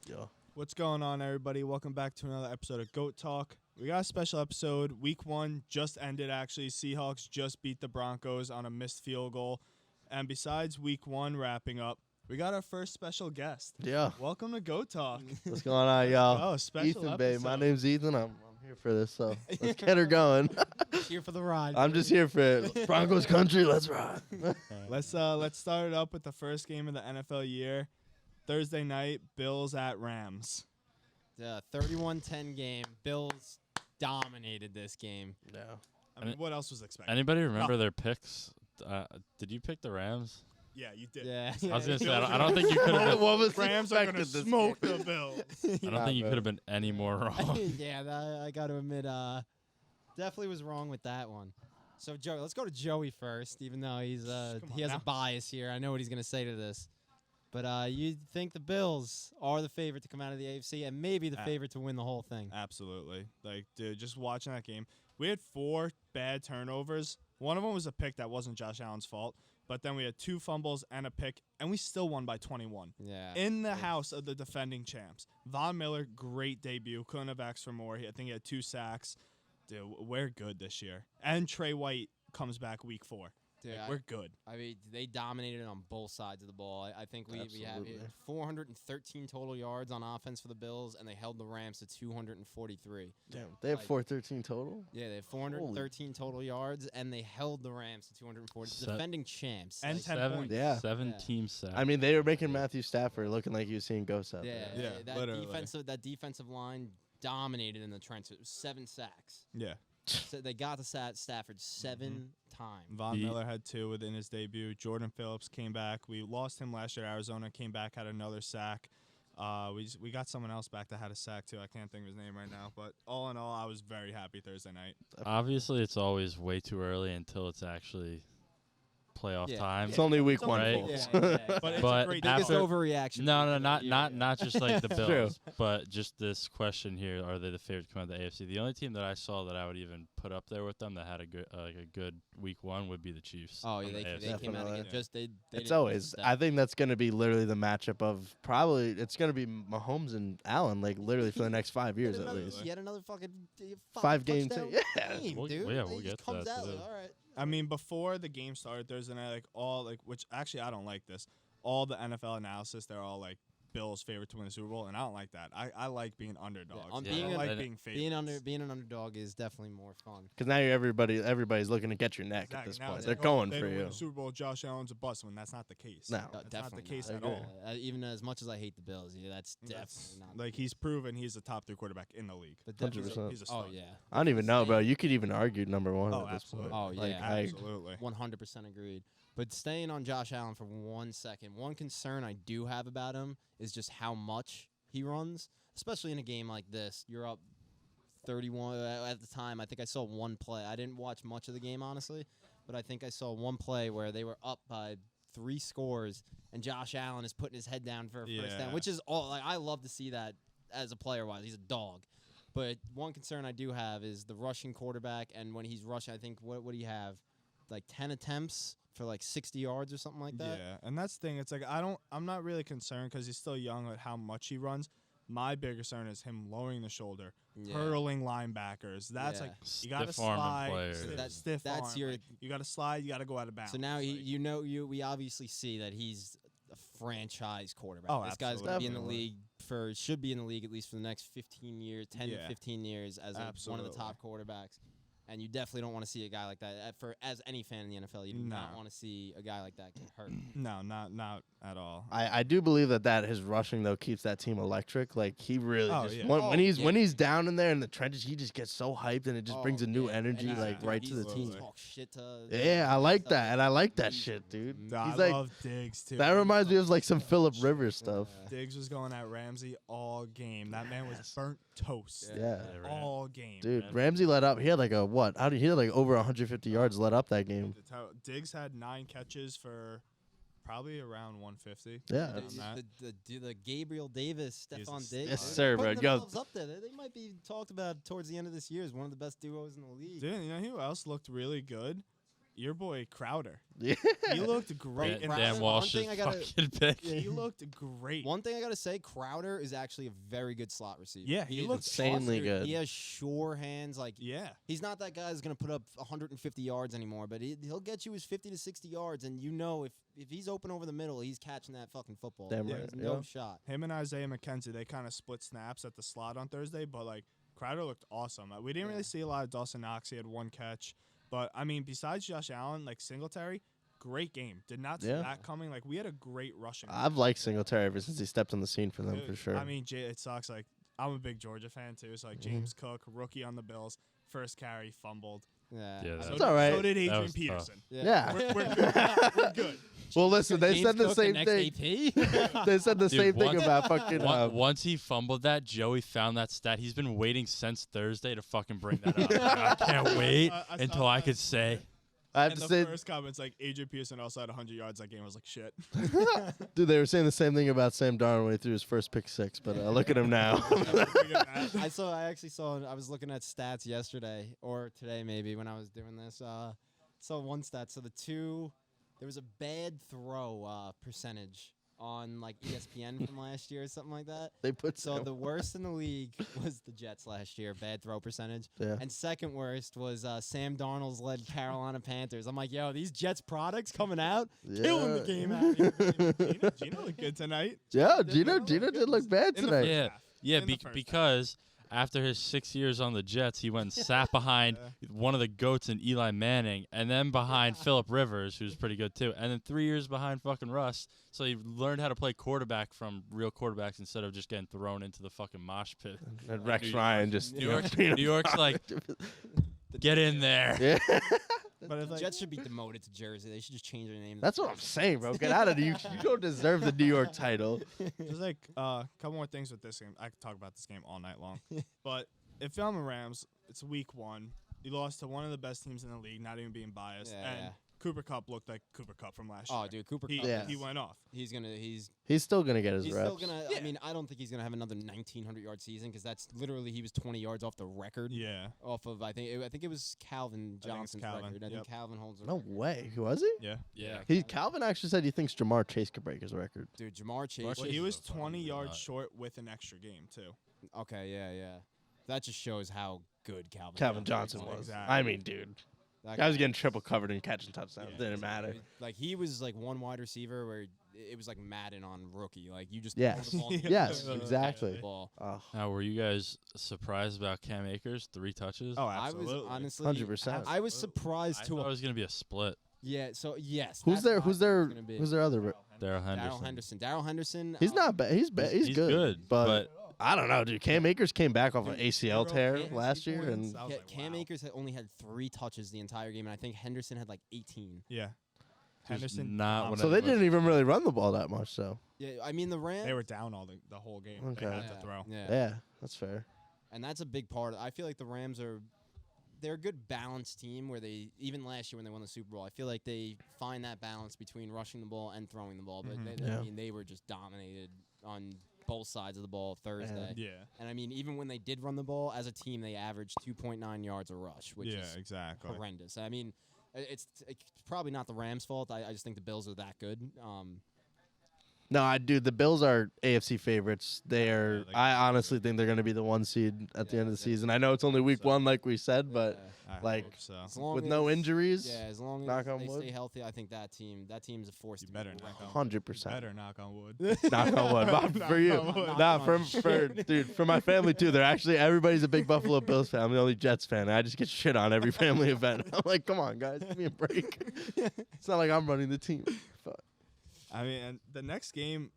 Yo. What's going on, everybody? Welcome back to another episode of GOAT Talk. We got a special episode. Week 1 just ended, actually. Seahawks just beat the Broncos on a missed field goal. And besides Week 1 wrapping up, we got our first special guest. Yeah. Welcome to GOAT Talk. What's going on, y'all? Oh, special Ethan, babe. My episode. name's Ethan. I'm here for this, so let's get her going. Here for the ride. I'm just here for it. Broncos country. Let's ride. Let's start it up with the first game of the NFL year. Thursday night, Bills at Rams. The 31-10 game. Bills dominated this game. Yeah. I mean, what else was expected? Anybody remember their picks? Did you pick the Rams? Yeah, you did. Yeah. I was gonna say Bills I don't think you could have been. What was Rams are going to expected this smoke game? the Bills. I don't think you could have been any more wrong. Yeah, I got to admit, definitely was wrong with that one. So, Joey, let's go to Joey first, even though he has now. a bias here. I know what he's going to say to this. But you think the Bills are the favorite to come out of the AFC and maybe the favorite to win the whole thing? Absolutely. Like, dude, just watching that game, we had 4 bad turnovers. One of them was a pick that wasn't Josh Allen's fault, but then we had 2 fumbles and a pick, and we still won by 21. Yeah. In the house of the defending champs. Von Miller, great debut. Couldn't have asked for more. I think he had 2 sacks. Dude, we're good this year. And Trey White comes back week 4. Dude, Like, we're good. I mean, they dominated on both sides of the ball. I think we have Absolutely. 413 total yards on offense for the Bills, and they held the Rams to 243. Damn. They have Like- 413 total? Yeah, they have 413 total yards, and they held the Rams to 240. Se- Defending champs. And like, 10 points. Yeah. Seven Yeah. team sacks. I mean, they were making Matthew Stafford looking like he was seeing ghosts out yeah, there. Yeah, that literally. defensive line dominated in the trenches. It was 7 sacks. Yeah. So they got to Stafford 7 times. Von The- Miller had 2 within his debut. Jordan Phillips came back. We lost him last year at Arizona. Came back, had another sack. We got someone else back that had a sack, too. I can't think of his name right now. But all in all, I was very happy Thursday night. Obviously, it's always way too early until it's actually playoff Yeah. time. It's only week It's 1, only- folks. But it's But a great Biggest after- overreaction. No, not just like the True. Bills, but just this question here: are they the favorite to come out of the AFC? The only team that I saw that I would even put up there with them that had a good week 1 would be the Chiefs. Oh, on yeah, the they AFC. came out Definitely. again. Just they It's didn't always. step. I think that's going to be literally the matchup of probably. It's going to be Mahomes and Allen, like literally for the next 5 years Yet at another- least. Yet another fucking 5 game touchdown yeah. game, We'll- dude. yeah, Like, we'll he get just to comes that, out too. like, all right. I mean, before the game started Thursday night, which actually I don't like this. All the NFL analysis, they're all like Bills favorite to win the Super Bowl, and I don't like that. I like being underdogs. on I being don't a- like and being favorites. Being an underdog is definitely more fun. Because now everybody's looking to get your neck at Exactly. this Now point. it's They're like, going they for don't win you. the Super Bowl, Josh Allen's a bust when that's not the case. No. That's not the Definitely case not. at I agree. all. Even as much as I hate the Bills, that's That's- definitely not. Like he's proven he's a top 3 quarterback in the league. But Hundred definitely- percent. He's a Oh stud. yeah. I don't even know, bro. You could even argue number 1 Oh, at this point. absolutely. Oh, Like, yeah. Absolutely. 100% agreed. But staying on Josh Allen for 1 second, one concern I do have about him is just how much he runs, especially in a game like this. You're up 31 at the time. I think I saw one play. I didn't watch much of the game, honestly, but I think I saw one play where they were up by 3 scores, and Josh Allen is putting his head down for a first down, Yeah. which is all. Like, I love to see that as a player-wise. He's a dog. But one concern I do have is the rushing quarterback, and when he's rushing, I think, what do you have? Like 10 attempts for like 60 yards or something like that? Yeah, and that's the thing. It's like I'm not really concerned because he's still young at how much he runs. My big concern is him lowering the shoulder, Yeah. hurling linebackers. That's Yeah. like you got to Stiff-arming slide. players. Stiff That's arm. your- Like, you got to slide. You got to go out of bounds. So now Like, we obviously see that he's a franchise quarterback. Oh, This guy's going to be in the absolutely. league should be in the league at least for the next 15 years, 10 to Yeah. 15 years as one of the Absolutely. top quarterbacks. And you definitely don't want to see a guy like that. As any fan in the NFL, you do not No. want to see a guy like that get hurt. no, not at all. I do believe that his rushing though keeps that team electric. Like he really Oh, just yeah. when he's down in there in the trenches, he just gets so hyped and it just brings a new energy And like yeah, right to the he's team. Talk shit to Yeah, I like that, and I like that shit, dude. Dude, I He's like love Diggs too. that reminds me of like some Phillip Rivers stuff. Diggs was going at Ramsey all game. That man was Yes. burnt toast Yeah, all game. dude. Yeah. Ramsey let up. He had like a what? How did he had like over 150 yards let up that game? Diggs had 9 catches for probably around 150. Yeah, Around that. The Gabriel Davis, He's a Stephon stud. Diggs. Yes, they're sir, bro. putting Yo. themselves up there. They might be talked about towards the end of this year as one of the best duos in the league. Dude, you know who else looked really good? your boy Crowder. Yeah. He looked great. Crowder, Dan one Walsh thing is I gotta- fucking big. He looked great. One thing I gotta say, Crowder is actually a very good slot receiver. Yeah, he is looks insanely awesome. good. He has sure hands. Like Yeah. he's not that guy that's gonna put up 150 yards anymore, but he'll get you his 50 to 60 yards, and if he's open over the middle, he's catching that fucking football. Damn right, There's yeah. no shot. Him and Isaiah McKenzie, they kind of split snaps at the slot on Thursday, but like Crowder looked awesome. We didn't really see a lot of Dawson Knox. He had one catch, but I mean, besides Josh Allen, like Singletary, great game. Did not see Yeah. that coming. Like we had a great rushing. I've liked Singletary ever since he stepped on the scene for them, Dude, for sure. I mean, it sucks. Like I'm a big Georgia fan too. So like James Cook, rookie on the Bills, first carry, fumbled. Yeah. Yeah, So That's all right. So did That Adrian was tough. Peterson. yeah. We're good. We're good. Well, listen, they James said the Cook, same next thing. AP? They said the Dude, same thing once- about fucking. Once he fumbled that, Joey found that stat. He's been waiting since Thursday to fucking bring that up. Like, I can't wait I saw until I that. could say. I have And to the say, first comments like Adrian Peterson also had 100 yards that game. I was like, shit. dude, they were saying the same thing about Sam Darnold when he threw his first pick six. But look at him now. I actually saw. I was looking at stats yesterday or today maybe when I was doing this. Saw one stat. So there was a bad throw percentage on like ESPN from last year or something like that. They put So Sam- the worst in the league was the Jets last year, bad throw percentage. yeah. And second worst was Sam Darnold's led Carolina Panthers. I'm like, yo, these Jets products coming out, killing the game out here. Gino looked good tonight. Yeah, Gino Gino looked did look bad In the tonight. first Yeah, half. yeah, In the first half. because after his 6 years on the Jets, he went and sat behind one of the GOATs in Eli Manning, and then behind Phillip Rivers, who's pretty good too, and then 3 years behind fucking Russ. So he learned how to play quarterback from real quarterbacks instead of just getting thrown into the fucking mosh pit. And Rex New Ryan just New York's like, get in there. yeah. But if like, Jets should be demoted to Jersey. They should just change their name. to That's what I'm Jersey. saying, bro. Get out of New York. You don't deserve the New York title. there's like a couple more things with this game. I could talk about this game all night long. But if I'm the Rams, it's week 1. You lost to one of the best teams in the league, not even being biased. Yeah, and yeah. Cooper Cup looked like Cooper Cup from last year. Oh, dude, Cooper He, Kupp. Yeah. he went off. He's He's still gonna get his he's reps. still gonna. Yeah. I mean, I don't think he's gonna have another 1,900 yard season because that's literally he was 20 yards off the record. Yeah. Off of I think it was Calvin it's Johnson's Calvin, record. I yep. think Calvin holds the No record. way. Who was he? Yeah. Yeah. Calvin actually said he thinks Jamar Chase could break his record. Dude, Jamar Chase. Well, Chase he is was so fucking 20 good, yards not- short with an extra game too. Okay, yeah. That just shows how good Calvin Johnson was. Exactly. I mean, dude. That Guy was getting triple covered and catching touchdowns. Yeah, Didn't matter. Like he was like one wide receiver where it was like Madden on rookie. Like you just Yes. throw the ball in the Yes, air and exactly. catch the ball. Oh, Now, were you guys surprised about Cam Akers? 3 touches? Oh, I absolutely. was honestly 100%. I was I surprised thought to it was going to be a split. yeah. So yes. who's that's their what I who's thought it their was gonna be. who's their other? Daryl Darrell Henderson. Henderson. Darrell Henderson. He's not bad. He's He's good. good, but I don't know, dude. Cam Akers came back off an ACL tear Cam- last year, and I was like, Cam wow. Akers had only had 3 touches the entire game, and I think Henderson had like 18. Yeah. Just Henderson. not what so I they was- didn't even really run the ball that much. So Yeah, I mean the Rams. They were down all the whole game. Okay. They had to throw. Yeah. yeah, that's fair. And that's a big part. I feel like the Rams they're a good balanced team where they even last year when they won the Super Bowl, I feel like they find that balance between rushing the ball and throwing the ball. But Mhm. I Yeah. mean they were just dominated on both sides of the ball Thursday. Yeah. And I mean even when they did run the ball as a team, they averaged 2.9 yards a rush, which Yeah, is exactly. horrendous. I mean, it's probably not the Rams' fault. I just think the Bills are that good. No, I do. The Bills are AFC favorites. They are. they- I honestly think they're going to be the 1 seed at the Yeah, end of the they- season. I know it's only week So- 1, like we said, but I Like, hope so. as long with no as- injuries, Yeah, as long knock as on they wood. stay healthy, I think that team's a force You to better be knock reckoned on 100%. Better knock on wood. Knock on wood. Not Knock for you. on wood. Knock Nah, on for dude, for my family too. They're actually everybody's a big Buffalo Bills fan. I'm the only Jets fan. I just get shit on every family event. I'm like, come on, guys, give me a break. It's not like I'm running the team. Fuck. I mean, and the next game,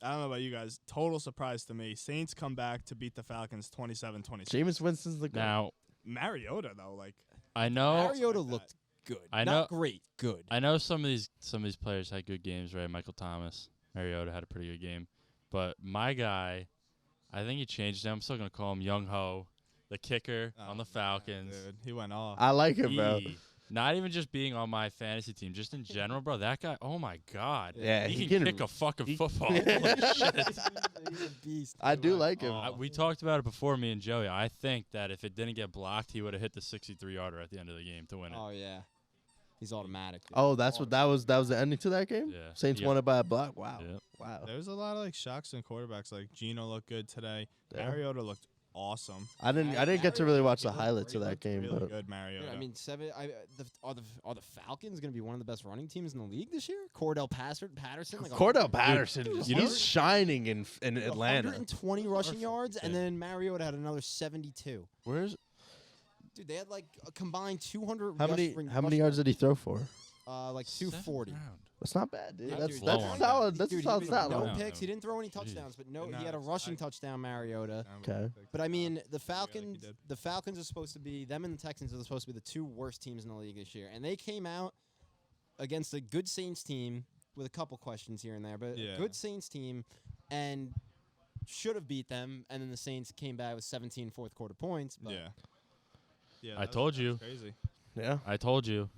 I don't know about you guys, total surprise to me. Saints come back to beat the Falcons 27-26. Jameis Winston's the guy. Now, Mariota, though, like, I know Mariota like that. looked good. I Not know- great, good. I know some of these players had good games, right? Michael Thomas, Mariota had a pretty good game. But my guy, I think he changed him. I'm still going to call him Young Ho, the kicker on the Falcons. dude, he went off. I like him, bro. He- not even just being on my fantasy team, just in general, bro. That guy, oh my God. Yeah, he he can can- kick a fucking he- football. Holy shit. He's a beast. I do like him. Oh. We talked about it before, me and Joey. I think that if it didn't get blocked, he would have hit the 63-yarder at the end of the game to win it. Oh yeah. He's automatic. Dude. Oh, that's what that was. That was the ending to that game. Yeah. Saints Yeah. won it by a block. Wow. Yeah. Wow. There was a lot of like shocks and quarterbacks. Like Gino looked good today. Yeah. Mariota looked awesome. I didn't get to really watch the highlights of that game, Really but good, Mariota. Dude, I mean, are the Falcons going to be one of the best running teams in the league this year? Cordell Patterson, like Cordell Patterson, you he's know- shining in Atlanta. 120 rushing yards, and Yeah. then Mariota had another 72. Where's Dude, they had like a combined 200. how many rushing yards did he throw for? Like 240. Seventh round. That's not bad, dude. Yeah, That's dude, that's low on solid. That's Dude, a solid he stat no line. Yeah. picks. He didn't throw any Jeez. touchdowns, but no, No, he had a it's- rushing touchdown, Mariota. Okay. But I mean, the he Falcons, did. the Falcons are supposed to be them, and the Texans are supposed to be the two worst teams in the league this year, and they came out against a good Saints team with a couple questions here and there, but Yeah. a good Saints team, and should have beat them, and then the Saints came back with 17 fourth quarter points. But Yeah. Yeah. I told you. Crazy. Yeah. I told you.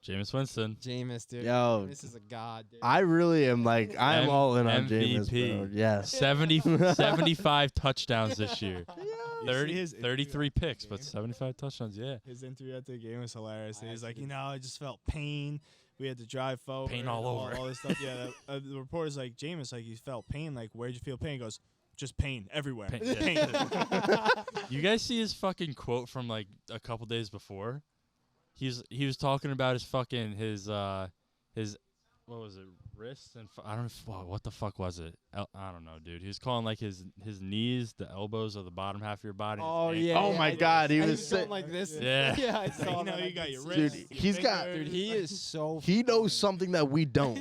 Jameis Winston. Jameis, dude, Yo, this is a god, dude. I really am like I'm M- all in on MVP. Jameis, bro. Yes. 75 touchdowns this year. You see 30, his interview 33 after the picks, but game? 75 touchdowns. Yeah. His interview after the game was hilarious. I He's like, actually I just felt pain. We had to drive forward. Pain all over. All this stuff. Yeah. The reporter's like, Jameis, like, you felt pain. Like, where'd you feel pain? He goes, just pain everywhere. Pain, yeah. Pain. You guys see his fucking quote from like a couple days before? He was talking about his what was it, wrists and I don't know what the fuck was it? I don't know, dude. He was calling like his knees, the elbows, or the bottom half of your body. Oh his yeah. Oh yeah, my I- God, he I was going sick. like this. Yeah. yeah, I saw You know, that. I you got could your see wrist. it. Dude, he's got- Dude, he is so. He knows something that we don't.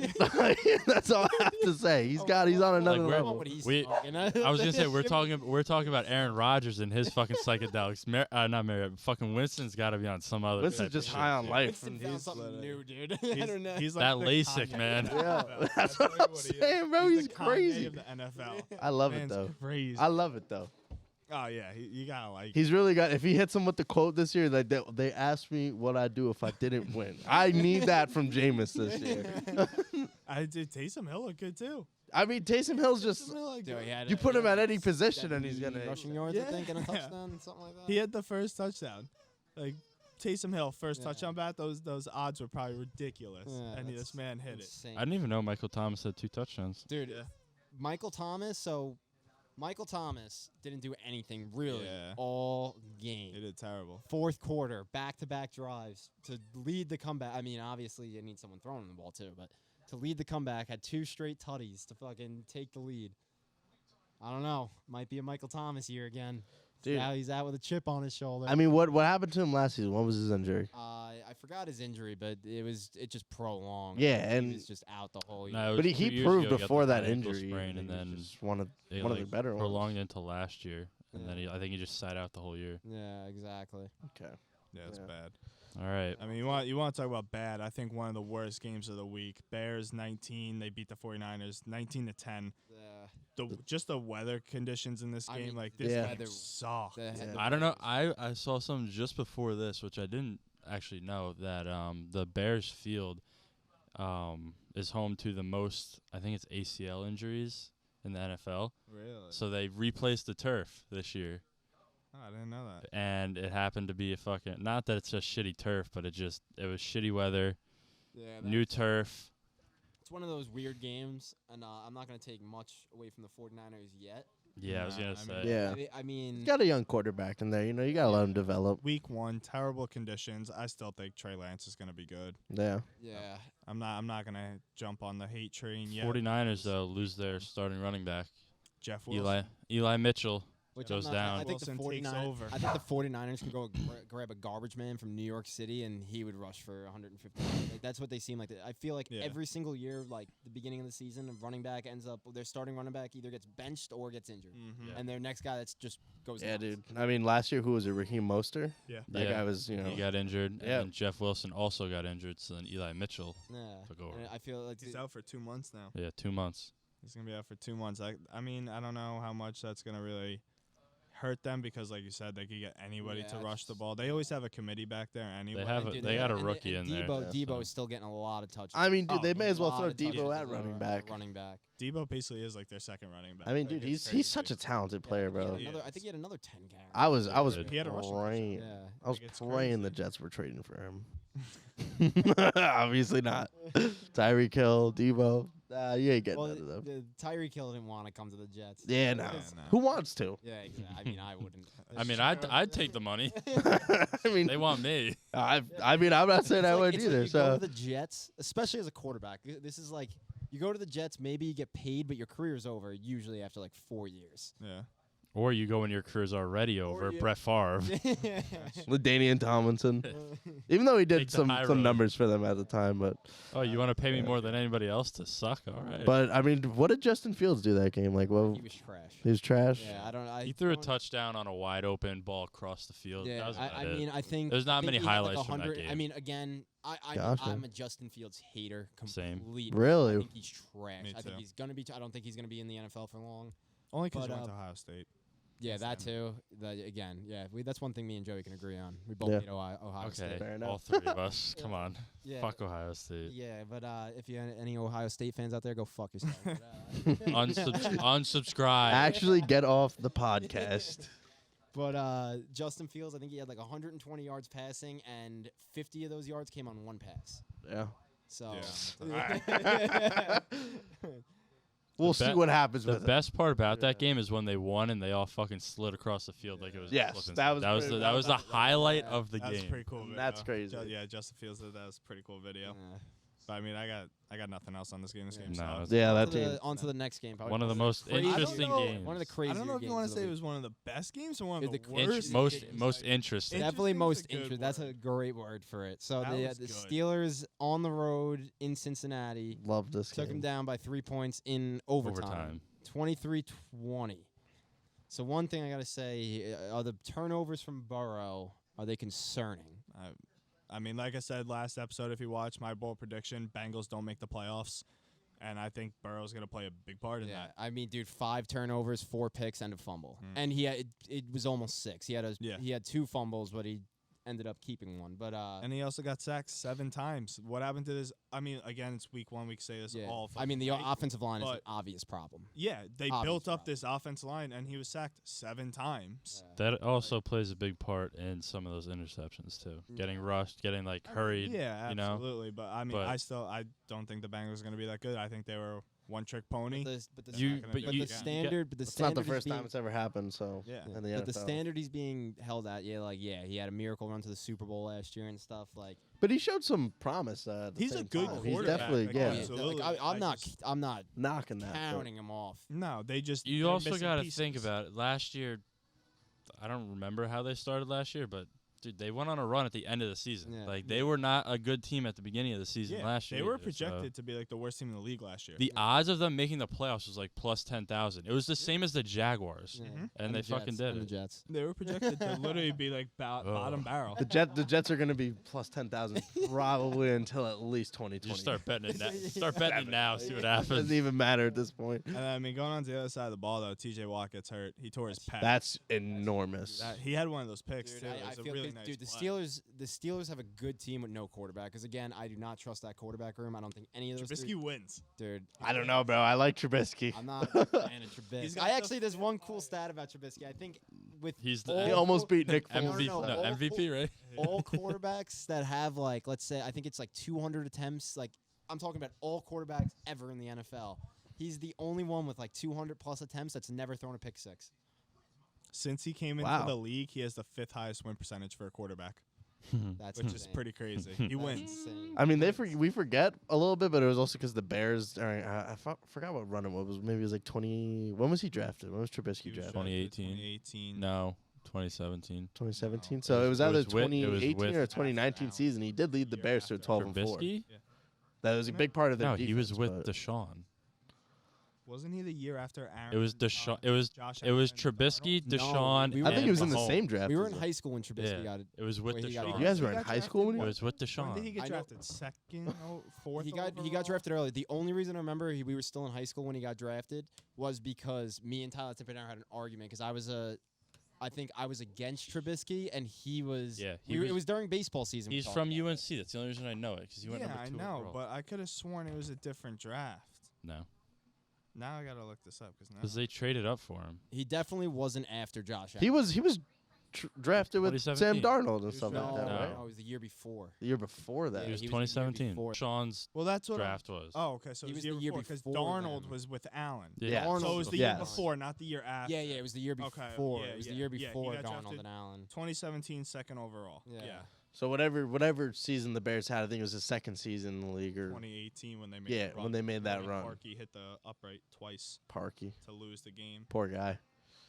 That's all I have to say. He's on another Like, level. we- I was gonna say we're talking about Aaron Rodgers and his fucking psychedelics. Not Mary, fucking Winston's got to be on some other. Winston's type of just shit, high on dude. life. Winston found He's something lit new, dude. I He's- don't know. He's That the LASIK, Kanye man. of the Yeah, NFL. that's what I'm what he is. saying, bro. He's the Kanye crazy. of the NFL. I love it Man's though. Crazy. I love it though. Oh yeah, you gotta like. He's really got. If he hits him with the quote this year, like they asked me what I'd do if I didn't win. I need that from Jameis this year. I did. Taysom Hill look good too. I mean, Taysom Hill's just. Dude, he had You a- put he him had at any position and he's 70 gonna. rushing yards, I Yeah. think, and a Yeah. touchdown, something like that. He had the first touchdown. Like Taysom Hill first Yeah. touchdown bat. Those odds were probably ridiculous, Yeah, and that's this man hit it. insane. I didn't even know Michael Thomas had 2 touchdowns. Dude, Yeah. Michael Thomas. So, Michael Thomas didn't do anything really Yeah. all He game. did terrible. Fourth quarter, back-to-back drives to lead the comeback. I mean, obviously you need someone throwing the ball too, but to lead the comeback, had 2 straight tutties to fucking take the lead. I don't know. Might be a Michael Thomas year again. Dude. Now he's out with a chip on his shoulder. I mean, what happened to him last season? What was his injury? I forgot his injury, but it just prolonged. Yeah, he and- was just out the whole year. No, it But was 2 he years proved ago he got before the that ankle injury, sprain, and he then was just one of it, the like, better ones. prolonged into last year, and then Yeah. I think he just sat out the whole year. Yeah, exactly. Okay. Yeah, it's Yeah. bad. All right. I mean, you want to talk about bad? I think one of the worst games of the week. Bears 19. They beat the 49ers 19-10. Yeah. Just the weather conditions in this I game, mean, like this Yeah. game weather- sucked. Yeah. I don't know. I saw something just before this, which I didn't actually know, that the Bears field is home to the most, I think it's ACL injuries in the NFL. Really? So they replaced the turf this year, Oh, I didn't know that. and it happened to be a fucking, not that it's just shitty turf, but it was shitty weather, Yeah. new turf. It's one of those weird games, and I'm not going to take much away from the 49ers yet. Yeah, I was Nah, gonna I say. mean- Yeah. I mean, He's got a young quarterback in there. You gotta let him develop. Week 1, terrible conditions. I still think Trey Lance is going to be good. Yeah. yeah. I'm not going to jump on the hate train yet. 49ers though lose their starting running back, Jeff Wilson. Eli Mitchell. Which Goes I'm not, down. I think the Wilson takes 49ers, over. I think the 49ers can go grab a garbage man from New York City, and he would rush for 150. Like, that's what they seem like. I feel like Yeah. every single year, like the beginning of the season, a running back ends up, their starting running back either gets benched or gets injured. Mhm. Yeah. And their next guy that's just goes Yeah, nuts. dude. I mean, last year, who was it? Raheem Mostert? Yeah. That Yeah. guy was, He got injured, Yeah. and then Jeff Wilson also got injured. So then Eli Mitchell Yeah. took over. And I feel like He's out for 2 months now. Yeah, 2 months. He's going to be out for 2 months. I mean, I don't know how much that's going to really hurt them because, like you said, they could get anybody Yeah, to I rush the just- ball. They always have a committee back there anyway. have Dude, they got a and rookie in there. Debo, Yeah, Debo so. is still getting a lot of touches. I mean, dude, Oh, they may as well lot throw of touches Debo as at a running back. Running back. Debo basically is like their second running back. I mean, Like, dude, it's he's such crazy. a talented player, He had bro. another- He I think he had another 10 carries. I was He had a rushing praying. Yeah. I was Like, it's praying the crazy. Jets were trading for him. Obviously not. Tyreek Hill, Debo. You ain't getting Well, none of them. Tyreek Hill didn't want to come to the Jets. Yeah, no. Yeah, no. Who wants to? Yeah, exactly. I mean, I wouldn't. I mean, I'd take the money. I mean, They want me. I mean, I'm not saying It's I like- would it's like either. you go So to the Jets, especially as a quarterback. This is like you go to the Jets, maybe you get paid, but your career's over usually after like 4 years. Yeah. Or you go when your career's already over. you- Brett Favre. LaDainian Tomlinson, even though he Take did the high road. some numbers for them at the time, but Oh, you want to pay me more than anybody else to suck? All right. but I mean, what did Justin Fields do that game? Like, well, He was trash. he was trash. Yeah, I don't. I he threw a don't- touchdown on a wide open ball across the field. Yeah, that was about I it. mean, I think There's not I think many he had, like, highlights from that 100 I game. mean, again, Gotcha. I'm a Justin Fields hater. Same. Completely. Really? I think he's trash. Me I think too. he's gonna be. I don't think he's gonna be in the NFL for long. Only because But, he went to uh, Ohio State. Yeah, That's that too. Again, yeah, that's one thing me and Joey can agree on. We both Yeah. hate Ohio Okay, State. Fair all enough. three of us. Come on. Yeah. Fuck Ohio State. Yeah, but if you any Ohio State fans out there, go fuck yourself. But, Unsubscribe. Actually, get off the podcast. Justin Fields, I think he had like 120 yards passing, and 50 of those yards came on one pass. Yeah. So Yeah. We'll The see be- what happens The with it. best part about that game is when they won and they all fucking slid across the field like it was. Yes, flipping that stuff. was that was pretty- the, that that was the was- highlight yeah. of the That was a game. pretty cool video. That's crazy. Yeah, Justin Fields did that. That was a pretty cool video. yeah. But I mean, I got nothing else on this game. This game No, sucks. Yeah, that On to team. on to the next game. probably One of the one most crazy- interesting know. games. One of the I crazier don't know if you games want of to the say it week. was one of the best games or one of The the int- worst. most games. most Like, interesting. Definitely Interesting's most a good interesting. That's a word. great word for it. So That the was good. Steelers on the road in Cincinnati Love this took game. him down by 3 points in overtime. 23-20. So one thing I got to say, are the turnovers from Burrow, are they concerning? I mean, like I said last episode, if you watch my bold prediction, Bengals don't make the playoffs, and I think Burrow's gonna play a big part in Yeah, that. I mean, dude, 5 turnovers, 4 picks, and a fumble. Mm. And he had, it was almost 6. He had Yeah. he had 2 fumbles, but he ended up keeping one. But And he also got sacked 7 times. What happened to this? I mean, again, it's week 1. We can say this yeah, all. I mean, the fucking night. offensive line is an but- obvious problem. Yeah, they obvious built up problem. this offensive line, and he was sacked 7 times. That also plays a big part in some of those interceptions too. Getting Yeah. rushed, getting like hurried. Yeah, you know? absolutely. But I mean, But- I don't think the Bengals are gonna be that good. I think they were one-trick pony. But the, You- not gonna but do but it you- the again. standard, but the It's standard not the is first being, time it's ever happened. So Yeah. in the But the NFL. standard he's being held at, he had a miracle run to the Super Bowl last year and stuff like. But he showed some promise. At the He's a same good time. He's quarterback. definitely Like, yeah, yeah. Absolutely. I'm not knocking that. but- counting him off. No, they just. You they're also missing got to pieces. think about it. Last year, I don't remember how they started last year, but dude, they went on a run at the end of the season. Yeah. Like they were not a good team at the beginning of the season Yeah, last year. they were either, so projected to be like the worst team in the league last year. The odds of them making the playoffs was like plus 10,000. It was the same as the Jaguars, Yeah. Mhm. and they the fucking Jets, did and the it. Jets. They were projected to literally be like bottom barrel. The Jets are going to be plus 10,000 probably until at least 2020. You start betting it now. Start betting it now. See what It happens. doesn't even matter at this point. And I mean, going on to the other side of the ball though, T.J. Watt gets hurt. He tore his pec. That's enormous. He had one of those picks Dude, too. It I was a feel really 'cause, nice dude, play. the Steelers have a good team with no quarterback. Because again, I do not trust that quarterback room. I don't think any of those. Trubisky wins. Dude, I don't know, bro. I like Trubisky. I'm not a fan of Trubisky. He's got I the actually, there's one cool stat about Trubisky. I think with He's the all He almost beat Nick No, no, Foles. no, MVP, all MVP, right? all quarterbacks that have like, let's say, I think it's like 200 attempts. Like I'm talking about all quarterbacks ever in the NFL. He's the only one with like 200 plus attempts that's never thrown a pick six. Since he came into Wow. the league, he has the 5th highest win percentage for a quarterback, That's which is insane. pretty crazy. He That's wins. insane. I mean, we forget a little bit, but it was also because the Bears. I forgot what run it was. Maybe it was like 20. When was he drafted? When was Trubisky He was drafted? 2018. 2018. No, 2017. 2017. No. So it was either it was with- it was 2018 with- or 2019 After season. He did lead the Year Bears to a after. 12 and 4. Trubisky? That was a big part of their No, defense. he was with but- Deshaun. Wasn't he the year after Aaron? It was Deshaun. It was Josh it was Allen and Trubisky, No, Deshaun. we I were- think he was in the Mahomes. same draft. We were as in him. high school when Trubisky Yeah. got it. It was with where he got Deshaun. You guys He were in got high school when It you. was with When did he Deshaun. get I know- drafted? Second, fourth. He got overall? drafted early. The only reason I remember we were still in high school when he got drafted was because me and Tyler Timpenow had an argument because I was a I think I was against Trubisky, and he was. Yeah, It was during baseball season. we He's talked from about UNC. That's the only reason I know it because he went Yeah, number I 2 know, overall. but I could have sworn it was a different draft. No, Now I gotta look this up because now. because they traded up for him. He definitely wasn't after Josh Allen. He was drafted with Sam 2017. Darnold and was stuff no, like that, No. right? no, it was the year before. The year before that. He was he was the year 2017. before. Sean's Well, that's what. draft was. Oh, okay. So He it was was the year before because before Darnold them. was with Allen. Yeah. Darnold So it was the Yes. year before, not the year after. Yeah, it was the year Okay, before. yeah, it was the yeah, year yeah, he before got Donald drafted and Allen. 2017 second overall. Yeah. So whatever season the Bears had, I think it was the second season in the league or 2018 when they made yeah, the run. when they made that When run. Parkey hit the upright twice Parkey. to lose the game. Poor guy.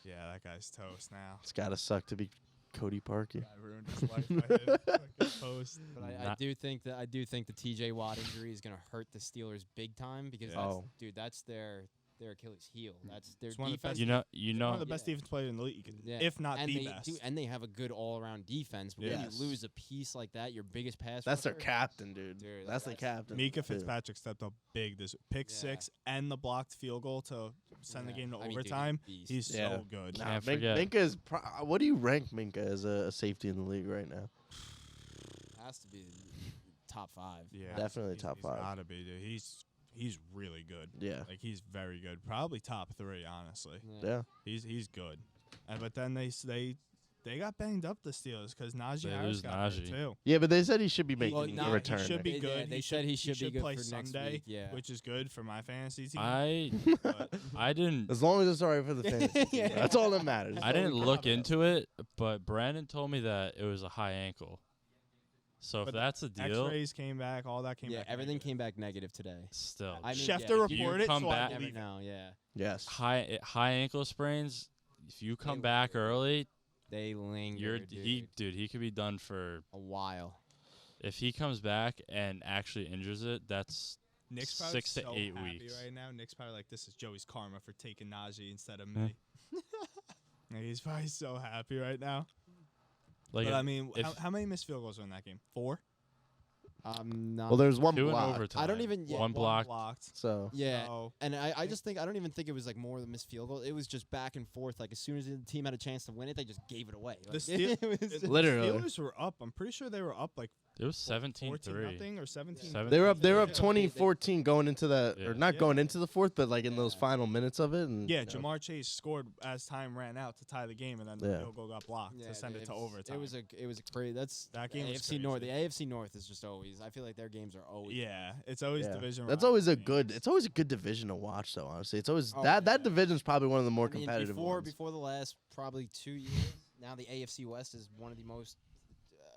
Yeah, that guy's toast now. It's gotta suck to be Cody Parkey. I ruined his life by his fucking post. But I Not- do think the TJ Watt injury is gonna hurt the Steelers big time because Yeah. Oh. that's their Achilles heel. That's their It's one of the defense. best- You know, One of the Yeah. best defense players in the league, Yeah. if not and the they best. and they have a good all-around defense. But when Yes. you lose a piece like that, your biggest pass. That's their rusher, captain, dude. Dude, That's the that's- captain. Mika too. Fitzpatrick stepped up big. This pick Yeah. six and the blocked field goal to send the Yeah. game to I mean, dude, overtime. he's a beast. He's Yeah. so good. Nah, Can't forget. Minka is. What do you rank Minka as a safety in the league right now? Has to be top 5. Yeah, Definitely he's- top he's five. Gotta be, dude. He's really good. Yeah. Like he's very good. Probably top 3, honestly. Yeah. He's good. But then they got banged up, the Steelers, because Najee They Harris lose got hurt Najee. too. Yeah, but they said he should be making Well, a nah, he return. He should be They- good. yeah, they said he should be good play for next Sunday, week, yeah. which is good for my fantasy team. I but I didn't As long as it's alright for the fantasy team. That's all that matters. I didn't look into it, but Brandon told me that it was a high ankle. So if But that's a deal, X-rays came back. All that came Yeah, back. everything negative. came back negative today. still I mean, Schefter yeah, if you reported, come so back- I Never believe it. know, yeah. Yes. high ankle sprains. If you come They back linger. early, They linger, you're dude. he could be done for. A while. If he comes back and actually injures it, that's Nick's probably 6 to so 8 happy weeks. right now. Nick's probably like, this is Joey's karma for taking Najee instead of Yeah. me. Like, he's probably so happy right now. like But I mean, if- how many missed field goals were in that game? 4? Not. Well, there's one 2 in block. overtime. I don't even- yeah, one block. blocked. So Yeah, So, and I just think I don't even think it was like more of the missed field goal. It was just back and forth. Like as soon as the team had a chance to win it, they just gave it away. The Like, Steel- it was the Literally. Steelers were up. I'm pretty sure they were up like It was 17-3. 14-0 or 17. Seven- they were up. They were up Yeah. 2014 going into the Yeah. or not Yeah. going into the fourth, but like in those Yeah. final minutes of it. And Yeah, you know, Jamar Chase scored as time ran out to tie the game, and then the Yeah. field goal got blocked Yeah, to send dude, it to overtime. It was a crazy. That's That game was AFC North. The crazy. AFC North is just always. I feel like their games are always. yeah, it's always yeah. division. That's rival always a games. good. It's always a good division to watch, though. Honestly, it's always Oh, that yeah. division's probably one of the more I mean, competitive ones. before the last probably 2 years. Now the AFC West is one of the most,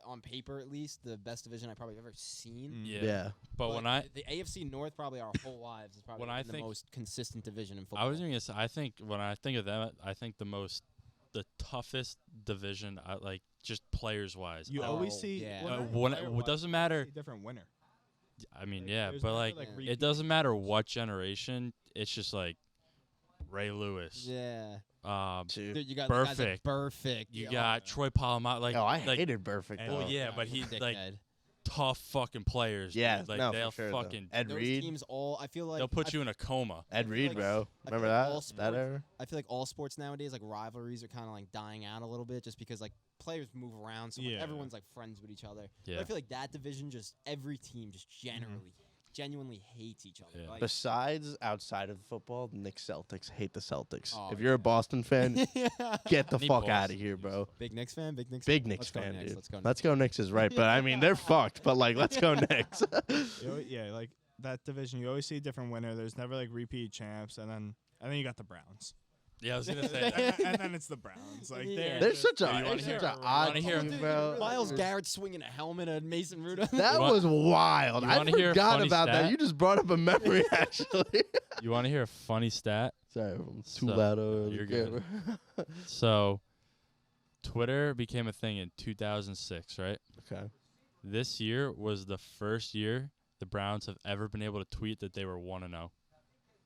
on paper at least, the best division I've probably ever seen. Mm. Yeah. Yeah. But when I the AFC North probably our whole lives is probably When I the think- most consistent division in football. I was gonna say, I think when I think of them, I think the toughest division, like just players wise. You Oh, always see. yeah. well, not When player-wise, it doesn't you matter. see a different winner. I mean, Like, yeah, there's but never, like Yeah. repeat it doesn't matter what generation. It's just like Ray Lewis. Yeah. Dude. Dude, you got the guys like Perfect. Perfect. You yeah. got Troy Polamalu. Like, oh, I like hated Perfect. Hey, though. well, yeah, but he's he a like dickhead. tough fucking players. dude. Yeah, like no, they'll for sure, though. fucking Ed Those Reed. teams all. I feel like they'll put I, you in a coma. Ed feel Reed, like- bro. I feel Remember like that? all That sports- era? I feel like all sports nowadays, like rivalries, are kind of like dying out a little bit, just because like players move around, so like, Yeah. everyone's like friends with each other. But Yeah. I feel like that division, just every team, just genuinely hates each other. Yeah. Like, Besides, outside of football, the Knicks Celtics hate the Celtics. Oh, If you're a Boston fan, get the Any fuck out Boston of here, bro. big Knicks fan, big Knicks. Big fan? Knicks Let's go fan, Knicks, dude. Let's go. Let's go Knicks is right, but I mean they're fucked. But like, let's go Knicks. Yeah, like that division, you always see a different winner. There's never like repeat champs, and then you got the Browns, Yeah, I was gonna and, say. then it's the Browns. Like Yeah. They're such a, You wanna they're hear- such an you odd wanna hear- team, bro. Miles Garrett swinging a helmet at Mason Rudolph. That You want- was wild. you I wanna hear a forgot funny about that. stat? You just brought up a memory, actually. You want to hear a funny stat? Sorry, I'm too So- loud over you're the good. camera. So, Twitter became a thing in 2006, right? Okay. This year was the first year the Browns have ever been able to tweet that they were 1-0.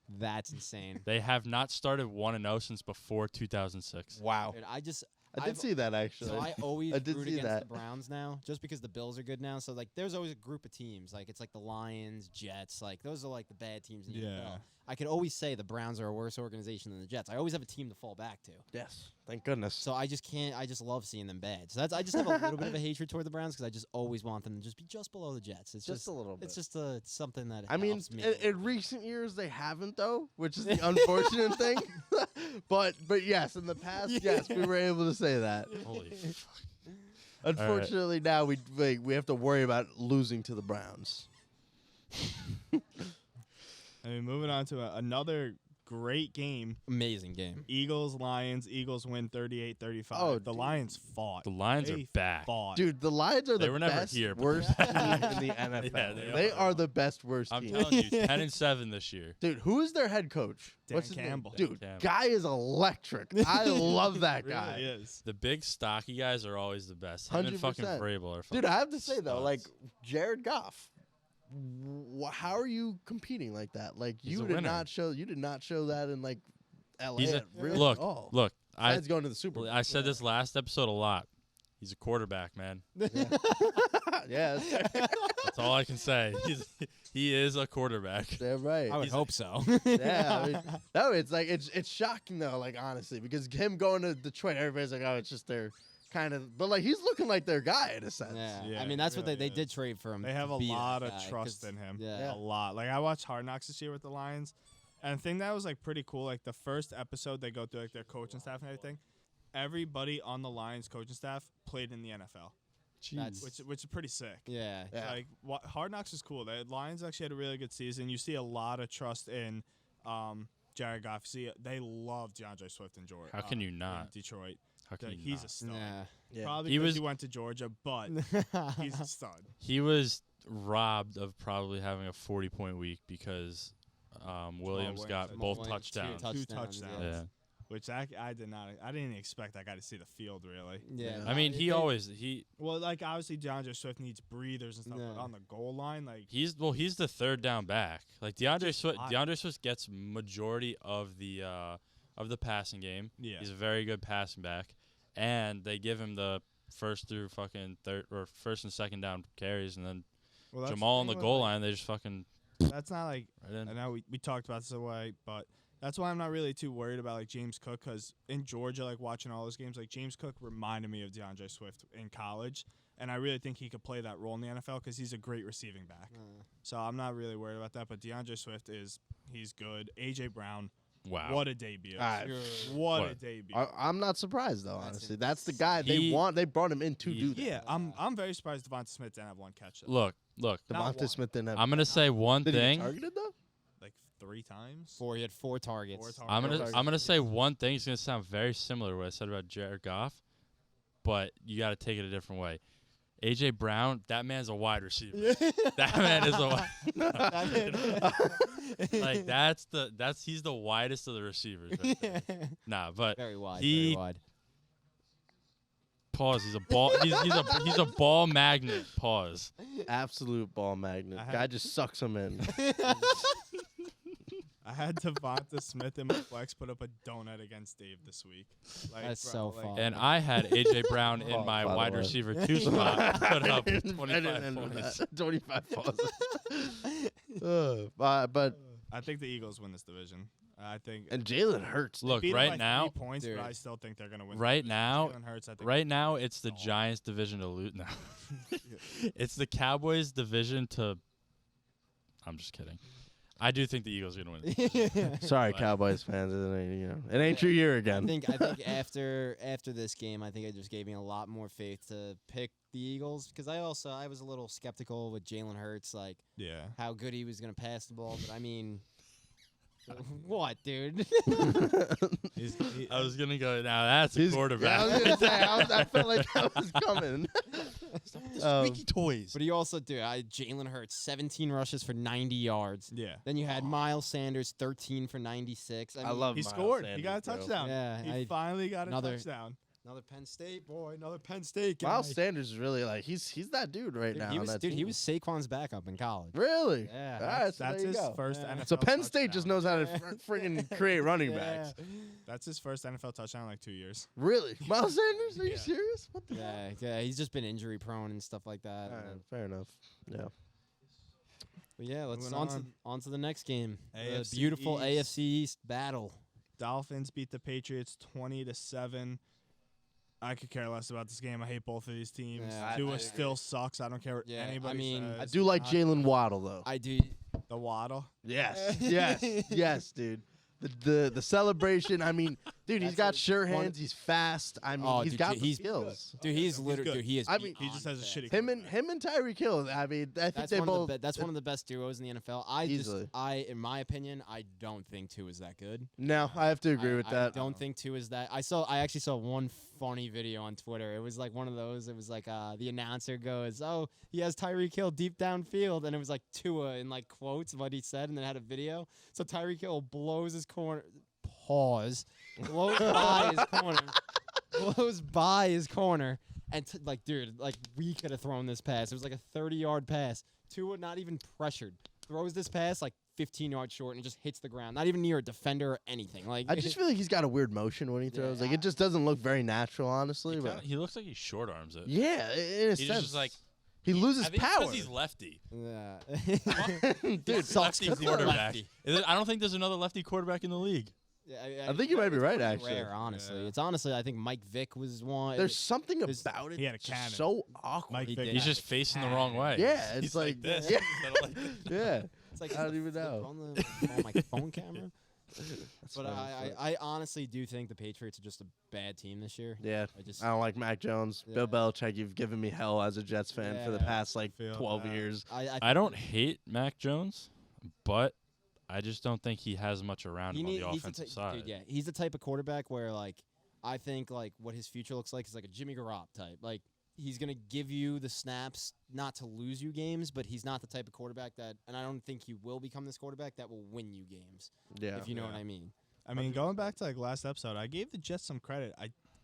That's insane. They have not started 1-0 since before 2006. Wow. Dude, I did I've- see that actually. So I always I did root see against that. the Browns now, just because the Bills are good now. So like, there's always a group of teams. Like it's like the Lions, Jets. Like those are like the bad teams in the Yeah. NFL. I could always say the Browns are a worse organization than the Jets. I always have a team to fall back to. Yes, thank goodness. So I just can't. I just love seeing them bad. So I just have a little bit of a hatred toward the Browns because I just always want them to just be just below the Jets. It's just a little bit. It's just something that I mean, helps me. in recent years they haven't though, which is the unfortunate thing. But yes, in the past, yes, we were able to say that. Holy fuck. Unfortunately, now we have to worry about losing to the Browns. I mean, moving on to another great game. Amazing game. Eagles, Lions. Eagles win 38-35. Oh, the dude. Lions fought. The Lions are They back. Fought. Dude, the Lions are They the were never best, here, but worst they're team back. in the NFL. Yeah, they they are the best, worst I'm team. telling you, 10-7 this year. Dude, who is their head coach? Dan What's his Campbell. name? Dude, Dan Campbell. guy is electric. I love that Really guy. is. The big stocky guys are always the best. Him and fucking 100%. Vrabel are Dude, fucking I have to say though, studs. like Jared Goff, how are you competing like that? Like He's you a did winner. not show that in like LA. He's a, really look, at all. look. Besides going to the Super Bowl. I said this last episode a lot. He's a quarterback, man. Yes, That's all I can say. He is a quarterback. damn right. I would He's hope so. Yeah, I mean, no, it's like it's shocking though, like honestly, because him going to Detroit, everybody's like, oh, it's just their kind of, but like he's looking like their guy in a sense. Yeah. Yeah, I mean, it that's what really they is. did trade for him. They have to a be that lot of guy, trust 'cause- in him. Yeah. A lot. Like I watched Hard Knocks this year with the Lions, and the thing that was like pretty cool, like the first episode they go through like their coaching staff and everything. Everybody on the Lions coaching staff played in the NFL, That's- which is pretty sick. Yeah. Yeah. Like Hard Knocks is cool. The Lions actually had a really good season. You see a lot of trust in Jared Goff. See, they love DeAndre Swift and Georgia. How can you in not? Detroit. How can you He's not? a stud. Yeah. Yeah. Probably He because was- he went to Georgia, but he's a stud. He was robbed of probably having a 40-point week because Williams Williams got had both Williams, touchdowns. Two touchdowns. Yeah. Which I didn't expect that guy to see the field really. Yeah. I mean, Well, like obviously DeAndre Swift needs breathers and stuff, but Yeah. on the goal line, like he's the third down back. Like Just hot. DeAndre Swift gets majority of the passing game. yeah, He's a very good passing back, and they give him the first through fucking third or first and second down carries, and then well, that's Jamal on thing the with, goal like, line they just fucking That's not like right in. I know we talked about this away, but that's why I'm not really too worried about like James Cook because in Georgia, like watching all those games, like James Cook reminded me of DeAndre Swift in college, and I really think he could play that role in the NFL because he's a great receiving back. So I'm not really worried about that. But DeAndre Swift he's good. AJ Brown, Wow. what a debut! I- What a What? debut! I'm not surprised though, That's honestly. That's the guy He- they brought him in to he- do that. Yeah, I'm very surprised Devonta Smith didn't have one catch. Though. Look. Not Devontae one. Smith didn't have. I'm gonna say one did he thing. get targeted though? Like 3 times. He had 4 targets. 4 targets. I'm gonna say one thing. It's gonna sound very similar to what I said about Jared Goff, but you got to take it a different way. AJ Brown, that man's a wide receiver. That man is a he's the widest of the receivers. Right there. Nah, but Very wide. He- Very wide. pause. He's a ball. He's a ball magnet. Pause. Absolute ball magnet. I had- Guy just sucks him in. I had Devonta Smith in my flex put up a donut against Dave this week. Like, That's bro, so like, fun. And I had AJ Brown in Pause, my by the wide way. receiver 2 spot. Put up I didn't 25 know points. that. 25 pauses. But I think the Eagles win this division. I think and Jalen Hurts. Look, beat 'em right by now, 3 points, Dude. but I still think they're gonna win. right now, Jalen Hurts, I think right now, it's the Oh. Giants division to lose. No, it's the Cowboys division to. I'm just kidding. I do think the Eagles are gonna win. Sorry, But- Cowboys fans. It ain't your year I again. think after this game, I think it just gave me a lot more faith to pick the Eagles because I was a little skeptical with Jalen Hurts, like yeah. how good he was gonna pass the ball. But I mean, what, dude? I was gonna go. Now that's a Yeah, I quarterback. was gonna say. I felt like that was coming. Squeaky toys. But he also, dude, Jalen Hurts, 17 rushes for 90 yards. Yeah. Then you had Miles Sanders, 13 for 96. I mean, love. He Miles scored. Sanders, He got a bro. touchdown. Yeah, He finally got a another- touchdown. another Penn State boy, another Penn State guy. Miles Sanders is really like he's that dude right Dude, now. he on was, that dude, he team. was Saquon's backup in college. Really. Yeah. All right, so That's there you his go. first Yeah. NFL So Penn State just touchdown. knows how to freaking create running Yeah. backs. That's his first NFL touchdown in like 2 years. Really, Miles Sanders? Are you Yeah. serious? What the? hell? Yeah, he's just been injury prone and stuff like that. All and right, then- fair enough. Yeah. But yeah, let's Moving on to the next game. The AFC beautiful East. AFC East battle. Dolphins beat the Patriots 20-7. I could care less about this game. I hate both of these teams. Yeah, I Tua agree. still sucks. I don't care what Yeah, I anybody mean, says. I do like Not Jalen Waddle though. I do. the Waddle. Yes, yes, dude. The celebration. I mean, dude, he's That's got a- sure one- hands. He's fast. I mean, Oh, he's dude, got he's the skills. Dude, he's He's literally. good. Dude, he is. I mean, He just has a beyond shitty fast. Him and Tyreek Hill. I mean, I think That's they one both. of the that's one of the best duos in the NFL. Easily. In my opinion, I don't think Tua is that good. No, I have to agree with that. I don't think Tua is that. I actually saw one funny video on Twitter. It was like one of those. It was like the announcer goes, "Oh, he has Tyreek Hill deep downfield," and it was like Tua in like quotes what he said, and then had a video. So Tyreek Hill blows his corner. Pause. Blows by his corner. Blows by his corner. And like, dude, like we could have thrown this pass. It was like a 30-yard pass. Tua not even pressured. Throws this pass like 15 yards short and just hits the ground. Not even near a defender or anything. Like I just feel like he's got a weird motion when he throws. Like it just doesn't look very natural, honestly. But He looks like he short arms it. yeah, in a He's sense, just like he loses I think power. because he's lefty. yeah. Dude, sucks Lefty 'cause he's quarterback. lefty. I don't think there's another lefty quarterback in the league. Yeah, I think you might be it's right, pretty actually. Rare, honestly. Yeah. It's honestly, I think Mike Vick was one. There's something There's- about it. he had a that's cannon. just so awkward. Mike He Vick. did. He's Yeah. just facing the wrong way. Yeah, it's He's like- this. yeah. instead of like this. Yeah, It's like I don't even flip know. on my phone camera. That's But funny. I honestly do think the Patriots are just a bad team this year. Yeah, I just I don't like Mac Jones. Yeah. Bill Belichick, you've given me hell as a Jets fan for the Yeah. past like Feel 12 that. years. I don't hate Mac Jones, but I just don't think he has much around him on the he's offensive the side. Dude, yeah, he's the type of quarterback where like I think like what his future looks like is like a Jimmy Garoppolo type. Like he's gonna give you the snaps not to lose you games, but he's not the type of quarterback that, and I don't think he will become this quarterback that will win you games. Yeah, If you know what Yeah. I mean. I mean, going back to like last episode, I gave the Jets some credit.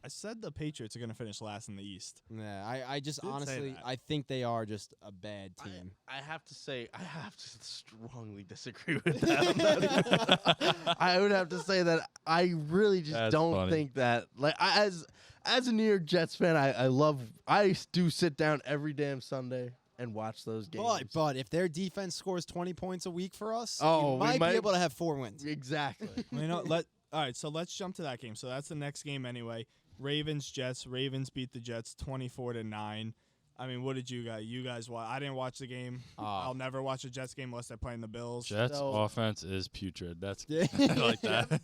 I said the Patriots are going to finish last in the East. Yeah, I just Did say honestly that. I think they are just a bad team. I have to say, I have to strongly disagree with that. I'm not even- I would have to say that I really just That's don't funny. think that. Like, as a New York Jets fan, I do sit down every damn Sunday and watch those games. But if their defense scores 20 points a week for us, Oh, we we might might- be able to have 4 wins. Exactly. Well, all right, so let's jump to that game. So that's the next game anyway. Ravens Jets. Ravens beat the Jets 24-9. I mean, what did you guys watch? I didn't watch the game. I'll never watch a Jets game unless they're playing the Bills. Jets So- offense is putrid. That's Yeah. I like that.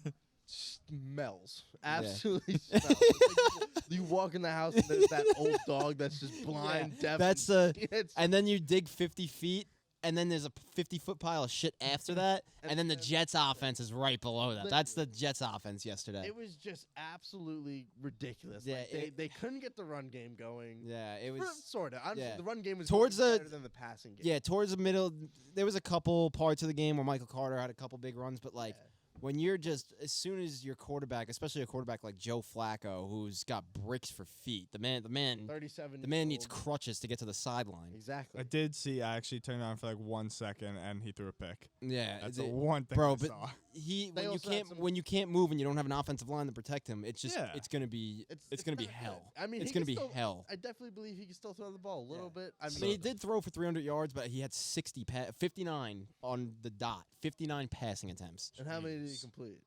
Smells. Absolutely smells. It's like you walk in the house and there's that old dog that's just blind, deaf. That's it's and then you dig 50 feet, and then there's a 50-foot pile of shit after that, and then the And- Jets offense is right below that. That's the Jets offense yesterday. It was just absolutely ridiculous. Yeah, Like, they couldn't get the run game going. Yeah, it was. Sort of. yeah. The run game was Towards way the- better than the passing game. Yeah, towards the middle, there was a couple parts of the game where Michael Carter had a couple big runs, but like when you're just as soon as your quarterback, especially a quarterback like Joe Flacco, who's got bricks for feet, the man 37. the man needs years old. crutches to get to the sideline. Exactly. I did see. I actually turned on for like 1 second, and he threw a pick. Yeah, That's it- the one thing bro, I but saw. he They also had some- when you can't move and you don't have an offensive line to protect him, it's just Yeah. it's gonna be it's gonna be not good. hell. I mean, It's he gonna can be still- hell. I definitely believe he can still throw the ball a little bit. I I mean, mean, he did throw for 300 yards, but he had 59 on the dot, 59 passing attempts. and how many did he Jeez. complete?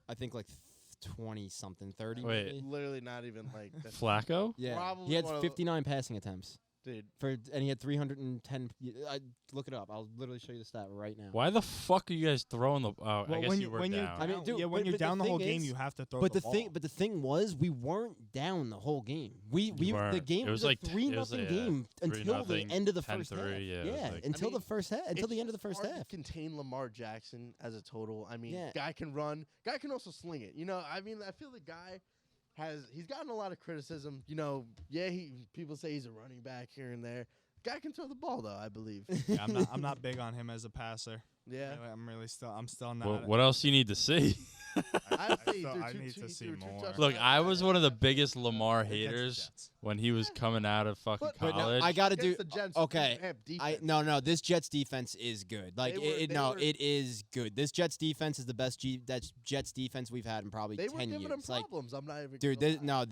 I think like 20 something, 30. Wait. maybe? Literally not even like. That. Flacco? Yeah, Probably he had one of the- 59 passing attempts Dude, and he had 310. Look it up. I'll literally show you the stat right now. Why the fuck are you guys throwing the? Oh, I Well, guess when you you were when you down. I mean, dude, yeah, when but you're the down the whole thing game, is- you have to throw But the the thing was, we weren't down the whole game. We the weren't. game It was a like 3-0 yeah, game until the 3-0, end of the first 10-3, half. yeah, it was like- until I mean, the first half, until the end of the first hard to half. contain Lamar Jackson as a total. I mean, Yeah. guy can run. Guy can also sling it. You know, I mean, I feel the guy he's gotten a lot of criticism. You know, yeah, people say he's a running back here and there. Guy can throw the ball though, I believe. Yeah, I'm not big on him as a passer. Yeah. I'm still not. Well, what else you need to see? I'd say he I threw need two- to he see threw two more. touchdowns. Look, I was one of the biggest Lamar Against the haters Jets. when he was coming out of fucking But no, college. I gotta Against do. the Jets, okay. they have defense. No, this Jets defense is good. Like, They were- it is good. This Jets defense is the best Jets defense we've had in probably They were 10 giving years. him Like, problems. I'm not even. dude, gonna lie.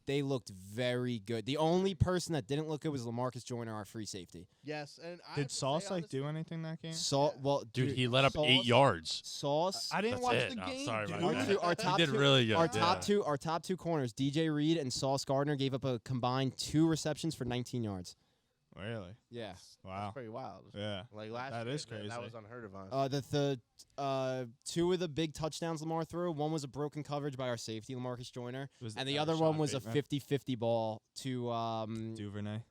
they looked very good. The only person that didn't look good was Lamarcus Joyner, our free safety. Yes, and I have Did to say, Sauce do honestly, anything that game? Dude, he let up Sauce, 8 yards. Sauce. I didn't That's watch it. the No, game. sorry dude. about that. Our top He did two- really good. Our yeah. top two corners, DJ Reed and Sauce Gardner, gave up a combined 2 receptions for 19 yards. Really? Yeah. Wow. That's pretty wild. Yeah. Like last That year, is That crazy. was unheard of. Honestly. The 2 of the big touchdowns Lamar threw, one was a broken coverage by our safety, Lamarcus Joyner, Was and the that other Sean one was a Bateman? 50-50 ball to Duvernay.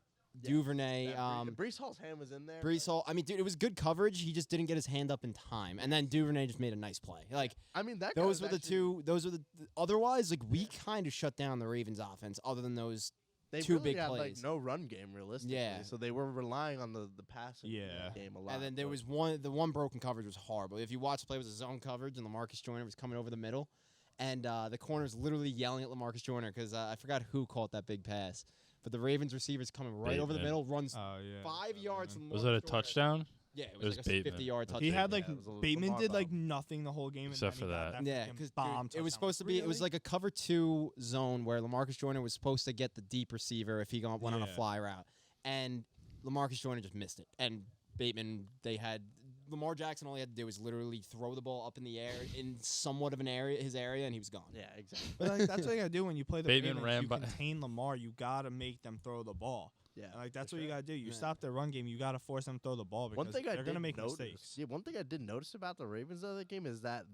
Duvernay. Brees Hall's hand was in there. Brees Hall. I mean, dude, it was good coverage. He just didn't get his hand up in time, and then Duvernay just made a nice play. Like, I mean, that guy those was were the actually- two. Those were the. Otherwise, like, we kind of shut down the Ravens' offense. Other than those. They two really big had, plays. Like no run game realistically. Yeah. So they were relying on the passing Yeah. game a lot. And then there but- was one. The one broken coverage was horrible. If you watch the play, it was a zone coverage, and Lamarcus Joyner was coming over the middle, and the corner's literally yelling at Lamarcus Joyner because I forgot who caught that big pass, but the Ravens receiver's coming right over the Bateman. middle, runs Oh yeah. 5 yards. From Was that a Lamarcus Joyner. touchdown? Yeah, it It was was like a Bateman. 50-yard touchdown. He had like Yeah, it was a Bateman Lamar did like bomb. nothing the whole game, and Except then he for got that. Yeah, freaking because bomb it was touchdown. supposed to be. It was Really? like a cover 2 zone where Lamarcus Joyner was supposed to get the deep receiver if he went on a Yeah. fly route, and Lamarcus Joyner just missed it. And Bateman, they had Lamar Jackson. All he had to do was literally throw the ball up in the air in somewhat of an area, his area, and he was gone. Yeah, exactly. But like, that's what you gotta do when you play the Bateman Ravens. ran You by- contain Lamar. You gotta make them throw the ball. Yeah, And, like that's for what you sure. gotta do. You Yeah. stop their run game. You gotta force them to throw the ball because One thing I they're gonna did make notice, mistakes. Yeah, one thing I did notice about the Ravens the other game is that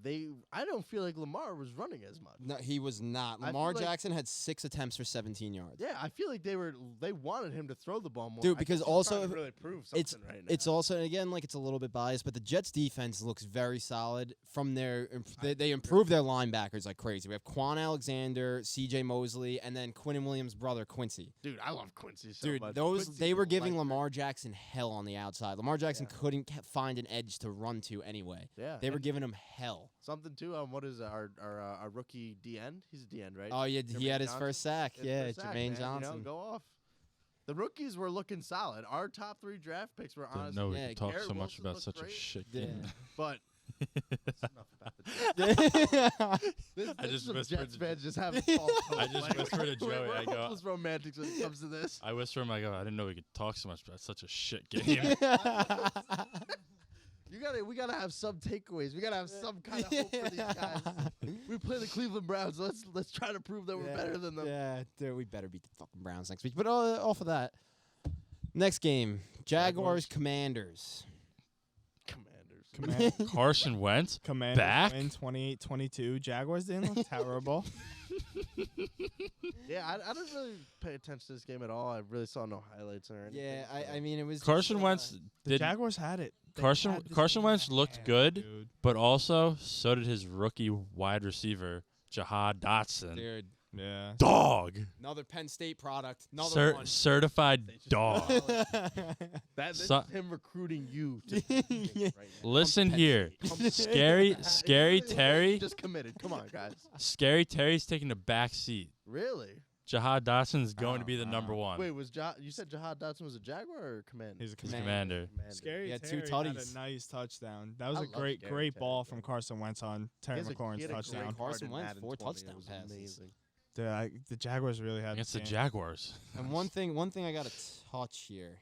I don't feel like Lamar was running as much. No, he was not. I Lamar feel like- Jackson had 6 attempts for 17 yards. Yeah, I feel like they wanted him to throw the ball more. Dude, I because guess he's also trying to if- really prove it's- something right now. It's also, and again, like, it's a little bit biased, but the Jets defense looks very solid. From their, they improved their linebackers like crazy. We have Quan Alexander, C.J. Mosley, and then Quinn and Williams' brother Quincy. Dude, I love Quincy so Dude, much. those Quincy's they were an giving electric- Lamar Jackson hell on the outside. Lamar Jackson Yeah. couldn't find an edge to run to anyway. Yeah, They were and giving him hell. something too. What is it, our rookie DN? He's a DN, right? Oh yeah, he Jermaine had his Johnson? first sack. His Yeah, first sack, Jermaine man, Johnson. You know, go off. The rookies were looking solid. Our top 3 draft picks were Didn't honestly. know we Yeah, could talk Garrett so much Wilson about looked such a great, shit Yeah. game. But that's enough about the This, I this just some whispered Jets to- fans just having false hope. I just whispered to we're- Joey, We're I go- hopeless romantics when it comes to this. I whisper him, I go, I didn't know we could talk so much about such a shit game. We gotta have some takeaways. We gotta have some kind of hope for these guys. We play the Cleveland Browns. Let's try to prove that we're better than them. Yeah, dude, we better beat the fucking Browns next week. But off of that, next game, Jaguars Commanders. Commanders. Carson Wentz Commanders back? win 28-22. Jaguars didn't look terrible. Yeah, I didn't really pay attention to this game at all. I really saw no highlights or anything. Yeah, so- I mean it was Carson just, Wentz The did, Jaguars had it. They Carson had this Carson game Wentz in looked hand, good, dude. but also so did his rookie wide receiver Jahad Dotson. dude. Yeah. Dog, Another Penn State product. Another one. certified They just- dog. This So- is him recruiting you. To Yeah. right now. Listen Penn here, Come- scary It's scary really- Terry, just committed. Come on, guys. scary Terry's taking the back seat. Really? Jahad Dotson's going to Oh, be the number wow. one. Wait, you said Jahad Dotson was a Jaguar or Commander? He's a He's commander. commander. Scary He had two Terry had tutties. a nice touchdown. That was I a love great, Scary great Terry, ball though. from Carson Wentz on He Terry has a- McLaurin's he had a great touchdown. card Carson in Wentz, Madden 4 20. It touchdown was passes. amazing. Dude, the Jaguars really had Against the game. Jaguars. And one thing I got to touch here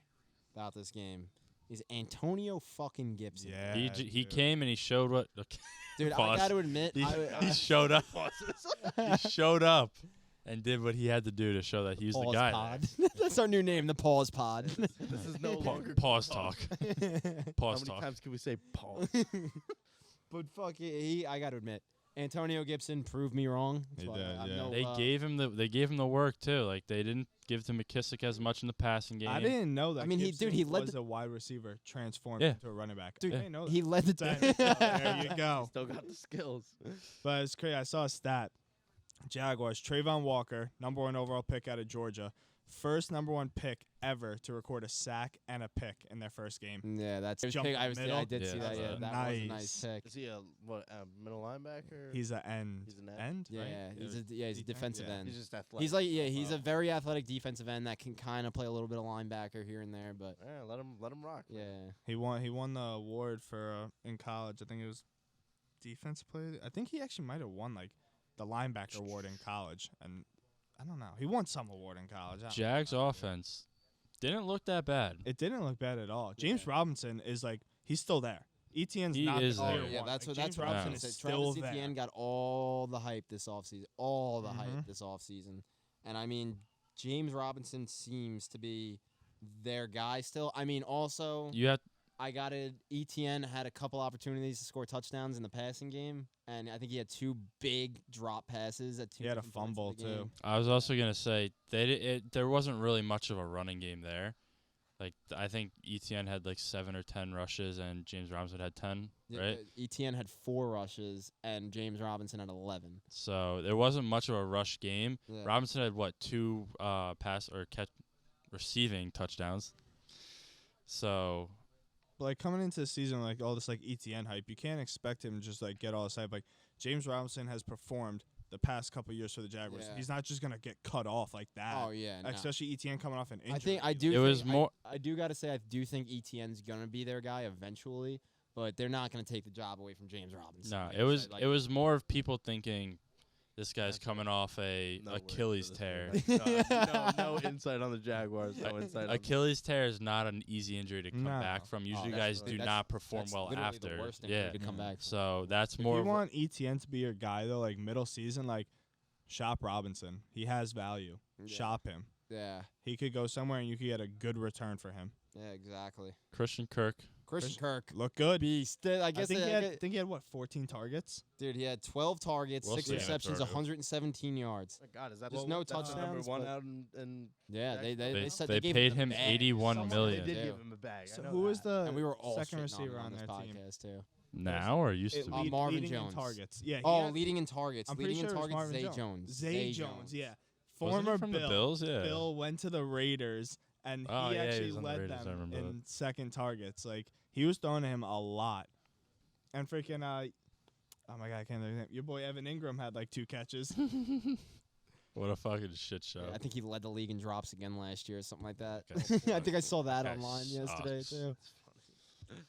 about this game is Antonio fucking Gibson. Yeah. He dude. came and he showed what. Dude, I Pause. got to admit, He showed up. He showed up and did what he had to do to show that he's the Pause guy. Pod. That's our new name, the Pause Pod. This is no there. longer Pause talk. How Pause many talk. times can we say pause? But fuck it, I got to admit, Antonio Gibson proved me wrong. That's He why did, I'm yeah. no, They gave him the work too. Like they didn't give to McKissick as much in the passing game. I didn't know that. I mean, he Gibson led was the- a wide receiver transformed Yeah. into a running back. Dude, I didn't know that. he led the There you go. Still got the skills. But it's crazy. I saw a stat. Jaguars, Trayvon Walker, number 1 overall pick out of Georgia. First number 1 pick ever to record a sack and a pick in their first game. Yeah, that's Jump pick. the I middle. did see Yeah, that. Yeah, that's that was a nice. nice pick. Is he a middle linebacker? He's an end. He's an end, Yeah, right? he's a Defense, defensive yeah. end. He's just athletic. He's like he's a Wow. very athletic defensive end that can kind of play a little bit of linebacker here and there, but Yeah, let him rock. yeah. He won the award for in college. I think it was defense player. I think he actually might have won like the linebacker award in college, and I don't know. He won some award in college. I don't Jags know. offense didn't look that bad. It didn't look bad at all. James Robinson is like he's still there. Etienne's He not is the there. clear Oh, yeah, one. that's Like, what James I Robinson said. is still Travis there. Etienne got all the hype this offseason. All the hype Mhm. this offseason. And I mean, James Robinson seems to be their guy still. I mean, also You have I got it. Etienne had a couple opportunities to score touchdowns in the passing game, and I think he had 2 big drop passes at 2 He had a different points in fumble, the too. game. I was also gonna say there wasn't really much of a running game there. Like I think ETN had like 7 or 10 rushes and James Robinson had 10, Yeah, right? Etienne had 4 rushes, and James Robinson had 11. So there wasn't much of a rush game. Yeah. Robinson had what 2 pass or catch receiving touchdowns. So But, like coming into the season, like all this like Etienne hype, you can't expect him to just like get all this hype. Like James Robinson has performed the past couple years for the Jaguars. Yeah. He's not just gonna get cut off like that. Oh yeah, no. Especially Etienne coming off an injury. I think I do. It think, was more- I do got to say I do think Etienne's gonna be their guy eventually, but they're not gonna take the job away from James Robinson. no, Like it I was said, like- it was more of people thinking this guy's That's coming off a No words for Achilles this tear. man. No insight on the Jaguars. No insight. Achilles tear is not an easy injury to come No. back from. Usually, that's guys really- do that's- not perform That's well literally after. the worst thing Yeah, to come back. From. so that's If more. you of want Etienne to be your guy though, like middle season, like shop Robinson. He has value. Yeah. Shop him. Yeah, He could go somewhere and you could get a good return for him. yeah, exactly. Christian Kirk. Christian Kirk, Look good. beast. I guess I think he had what 14 targets. dude, he had 12 targets, We'll 6 see. receptions, Yeah. 117 yards. Oh my God, is that There's what- no that's the number touchdowns, one but- out in Yeah, they They, said they gave paid the him bag. 81 Someone million. They did. did do. give him a bag. So I know who was that. the And we were all second shitting receiver on on this their team? podcast too. Now or used It to lead- be? Marvin leading in Jones. targets. Yeah. he Oh, had- leading in targets. I'm pretty Leading sure in it was targets, Marvin Zay Jones. Jones. Zay Jones. Yeah. Wasn't he Former from Bill. the Bills? Yeah. Bill went to the Raiders, and Oh, he yeah, he actually was on the led Raiders, I them remember in second targets. Like he was throwing to him a lot, and freaking oh my God, I can't think of his name. Your boy Evan Ingram had like 2 catches. What a fucking shit show. Yeah, I think he led the league in drops again last year or something like that. That guy I think I saw that That guy online yesterday sucks. too.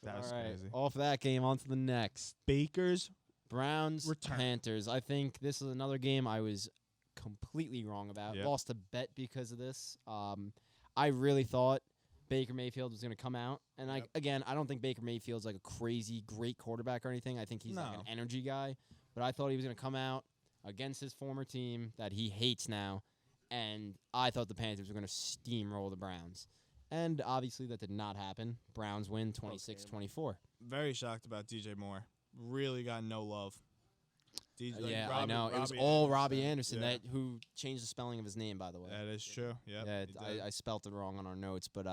That was All right, crazy. off that game, on to the next. Baker's Browns Return. Panthers. I think this is another game I was completely wrong about. Yep. Lost a bet because of this. I really thought Baker Mayfield was going to come out, and Yep. I don't think Baker Mayfield's like a crazy great quarterback or anything. I think he's like No. an energy guy, but I thought he was going to come out against his former team that he hates now, and I thought the Panthers were going to steamroll the Browns. And obviously that did not happen. Browns win 26-24. very shocked about DJ Moore. Really got no love. like Yeah, I Robbie- know. It was Robbie all Robbie Anderson Yeah. that who changed the spelling of his name, by the way. That is true. Yep, Yeah, he did. I spelt it wrong on our notes, but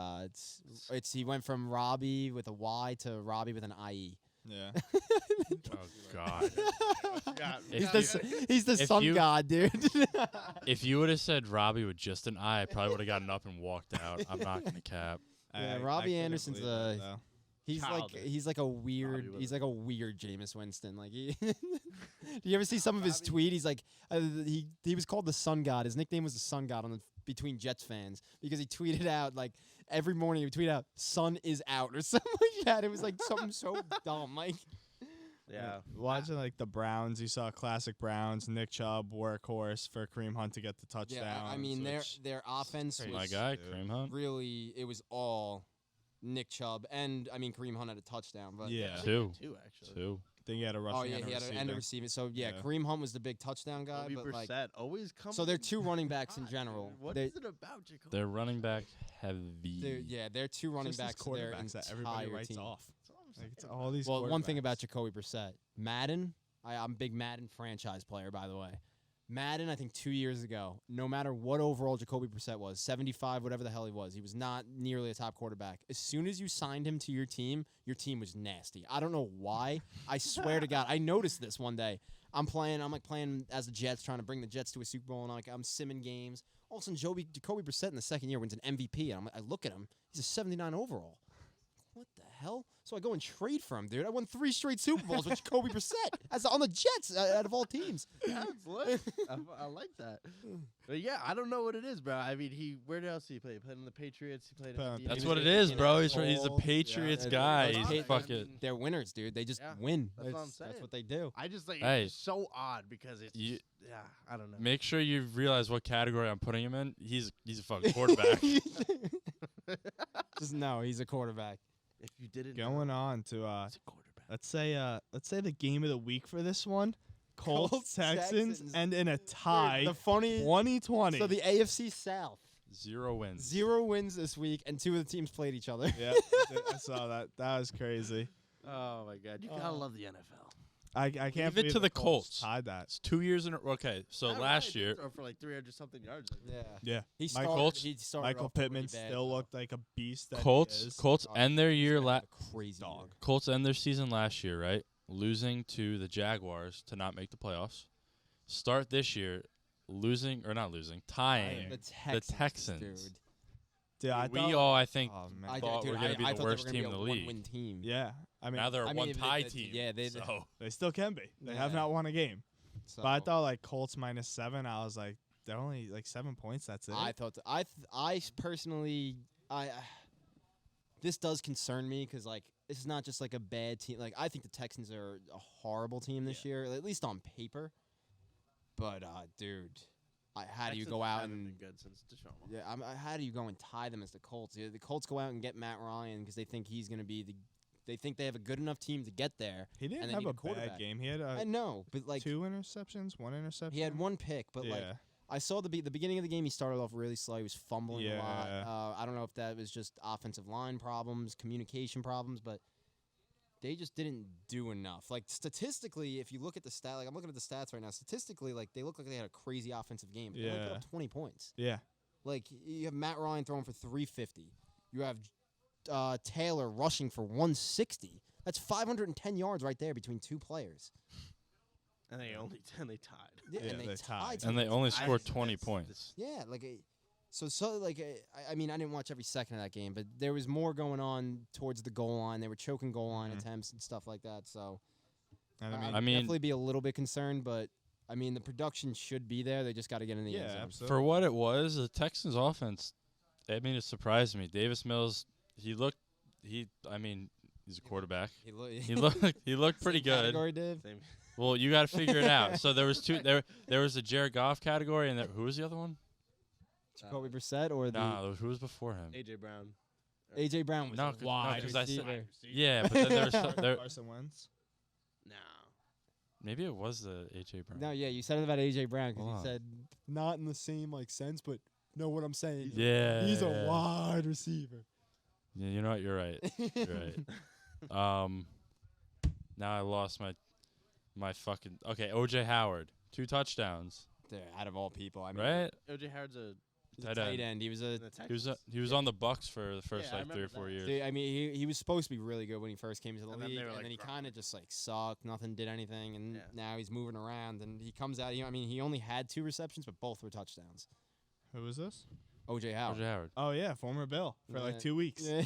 it's he went from Robbie with a Y to Robbie with an IE. Yeah. Oh God. He's the If sun you- god, dude. If you would have said Robbie with just an I probably would have gotten up and walked out. I'm not gonna cap. Yeah, Robbie couldn't Anderson's believe that, a- though. He's like a weird Robbie with he's a- like a weird Jameis Winston. Like he Do you ever see some of his tweet? He's like he was called the Sun God. His nickname was the Sun God on the between Jets fans because he tweeted out like every morning he would tweet out "Sun is out" or something like that. It was like something so dumb. Like Yeah. Watching like the Browns, you saw classic Browns, Nick Chubb, workhorse for Kareem Hunt to get the touchdown. yeah, I mean their offense crazy. My was guy, dude. Kareem Hunt. really it was all Nick Chubb and I mean Kareem Hunt had a touchdown, but Yeah. Two. Two actually. Two. I think he had a rushing oh yeah, and a he had receiving. an end of receiving. So yeah, Yeah. Kareem Hunt was the big touchdown guy, Jacoby but like Brissett always comes. so they're two running backs in God, general. dude, What They- is it about Jacoby? They're running back heavy. they're two running Just his backs. Their quarterbacks that everybody entire writes team. off. That's all I'm Like, it's saying. all these. Well, one thing about quarterbacks. Jacoby Brissett, Madden. I'm a big Madden franchise player, by the way. Madden, I think 2 years ago, no matter what overall Jacoby Brissett was, 75, whatever the hell he was not nearly a top quarterback. As soon as you signed him to your team was nasty. I don't know why. I swear to God, I noticed this one day. I'm playing as the Jets, trying to bring the Jets to a Super Bowl, and I'm simming games. All of a sudden, Jacoby Brissett in the second year wins an MVP, and I look at him. He's a 79 overall. What the hell? So I go and trade for him, dude. I won 3 straight Super Bowls with Jacoby Brissett on the Jets out of all teams. That's lit. I like that. But yeah, I don't know what it is, bro. I mean, where else did he play? He played in the Patriots. He played in the That's He what was it is, an bro. He's a asshole. Patriots Yeah, guy. those He's Pa- fucking. They're winners, dude. They just Yeah, win. that's what I'm saying. That's what they do. I just like Hey. it's so odd because it's You- yeah, I don't know. Make sure you realize what category I'm putting him in. He's a fucking quarterback. Just no, he's a quarterback. If you didn't Going know, on to he's a quarterback. let's say the game of the week for this one, Colts Colts, Texans, Texans. and in a tie, The funny. 2020. So the AFC South, 0 wins. 0 wins this week, and 2 of the teams played each other. Yeah, I saw that. That was crazy. Oh my god, you gotta love the NFL. I can't Leave it believe to the Colts Colts. tied that. It's 2 years in a okay. So I don't know, last they year, threw for like 300 something yards. Yeah. Yeah, He Michael- started. He started Michael off pretty Pittman bad, still though. looked like a beast. That he Colts is. end their He's year gonna have la- a crazy Dog. year. Colts end their season last year, right? Losing to the Jaguars to not make the playoffs. Start this year, tying The Texans. dude. Dude, I We thought, all, I think, oh man, I, thought dude, we're gonna be I the thought worst they were team in gonna the be a league. one-win team. yeah. I mean, Now they're a I mean, one tie they- team. yeah, they- so they still can be. They have Yeah. not won a game. So But I thought like Colts -7. I was like, they're only like 7 points. That's it. I thought I personally this does concern me because like this is not just like a bad team. Like I think the Texans are a horrible team this year, at least on paper. But dude, how do you go out haven't and been good since Deshaun? yeah? How do you go and tie them as the Colts? Yeah, the Colts go out and get Matt Ryan because they think he's going to be the. They think they have a good enough team to get there. he didn't and they have need a a quarterback. bad game. He had I know, but like 2 interceptions, 1 interception. he had 1 pick, but yeah. like I saw the beginning of the game. He started off really slow. He was fumbling a lot. Yeah. I don't know if that was just offensive line problems, communication problems, but they just didn't do enough. Like statistically, if you look at the stat, like I'm looking at the stats right now. Statistically, like they look like they had a crazy offensive game. But They only put Yeah. up 20 points. yeah. Like you have Matt Ryan throwing for 350. You have Taylor rushing for 160. That's 510 yards right there between 2 players. And they tied. Yeah, Yeah, and they they tied. and they only I- scored 20 points. Yeah, like I mean, I didn't watch every second of that game, but there was more going on towards the goal line. They were choking goal line Mhm. attempts and stuff like that. So And I I'd mean, I mean- definitely be a little bit concerned, but I mean, the production should be there. They just got to get in the yeah, end zone. absolutely. For what it was, the Texans offense, I mean, it surprised me. Davis Mills, he's a quarterback. He, lo- He looked pretty Same good. Category, Dave. Same. Well, you got to figure it out. So there was there was a Jared Goff category, and who was the other one? Jacoby Brissett or the Nah, who was before him? AJ Brown. AJ Brown was No, a 'cause- wide 'cause I said- receiver. Yeah, but then there was there, Carson Wentz. No. maybe it was the AJ Brown. No, yeah, you said it about AJ Brown because Hold you on. said not in the same like sense, but know what I'm saying. Yeah, He's a yeah. wide receiver. Yeah, you know what? You're right. You're right. Now I lost my fucking OJ Howard, 2 touchdowns, Dude, out of all people, I mean, right? OJ Howard's he's a Tight tight end. end. He was a in the He was Texans. he was on the Bucks for the first Yeah, I like 3 or remember 4 that. years. Dude, I mean, he was supposed to be really good when he first came to the And then league, they were, and like, then he dropping kind of just like sucked. Nothing did anything, and Yeah. now he's moving around. And he comes out. I mean, he only had 2 receptions, but both were touchdowns. Who was this? OJ Howard. OJ Howard. Oh yeah, former Bill for like Yeah. 2 weeks. Yeah.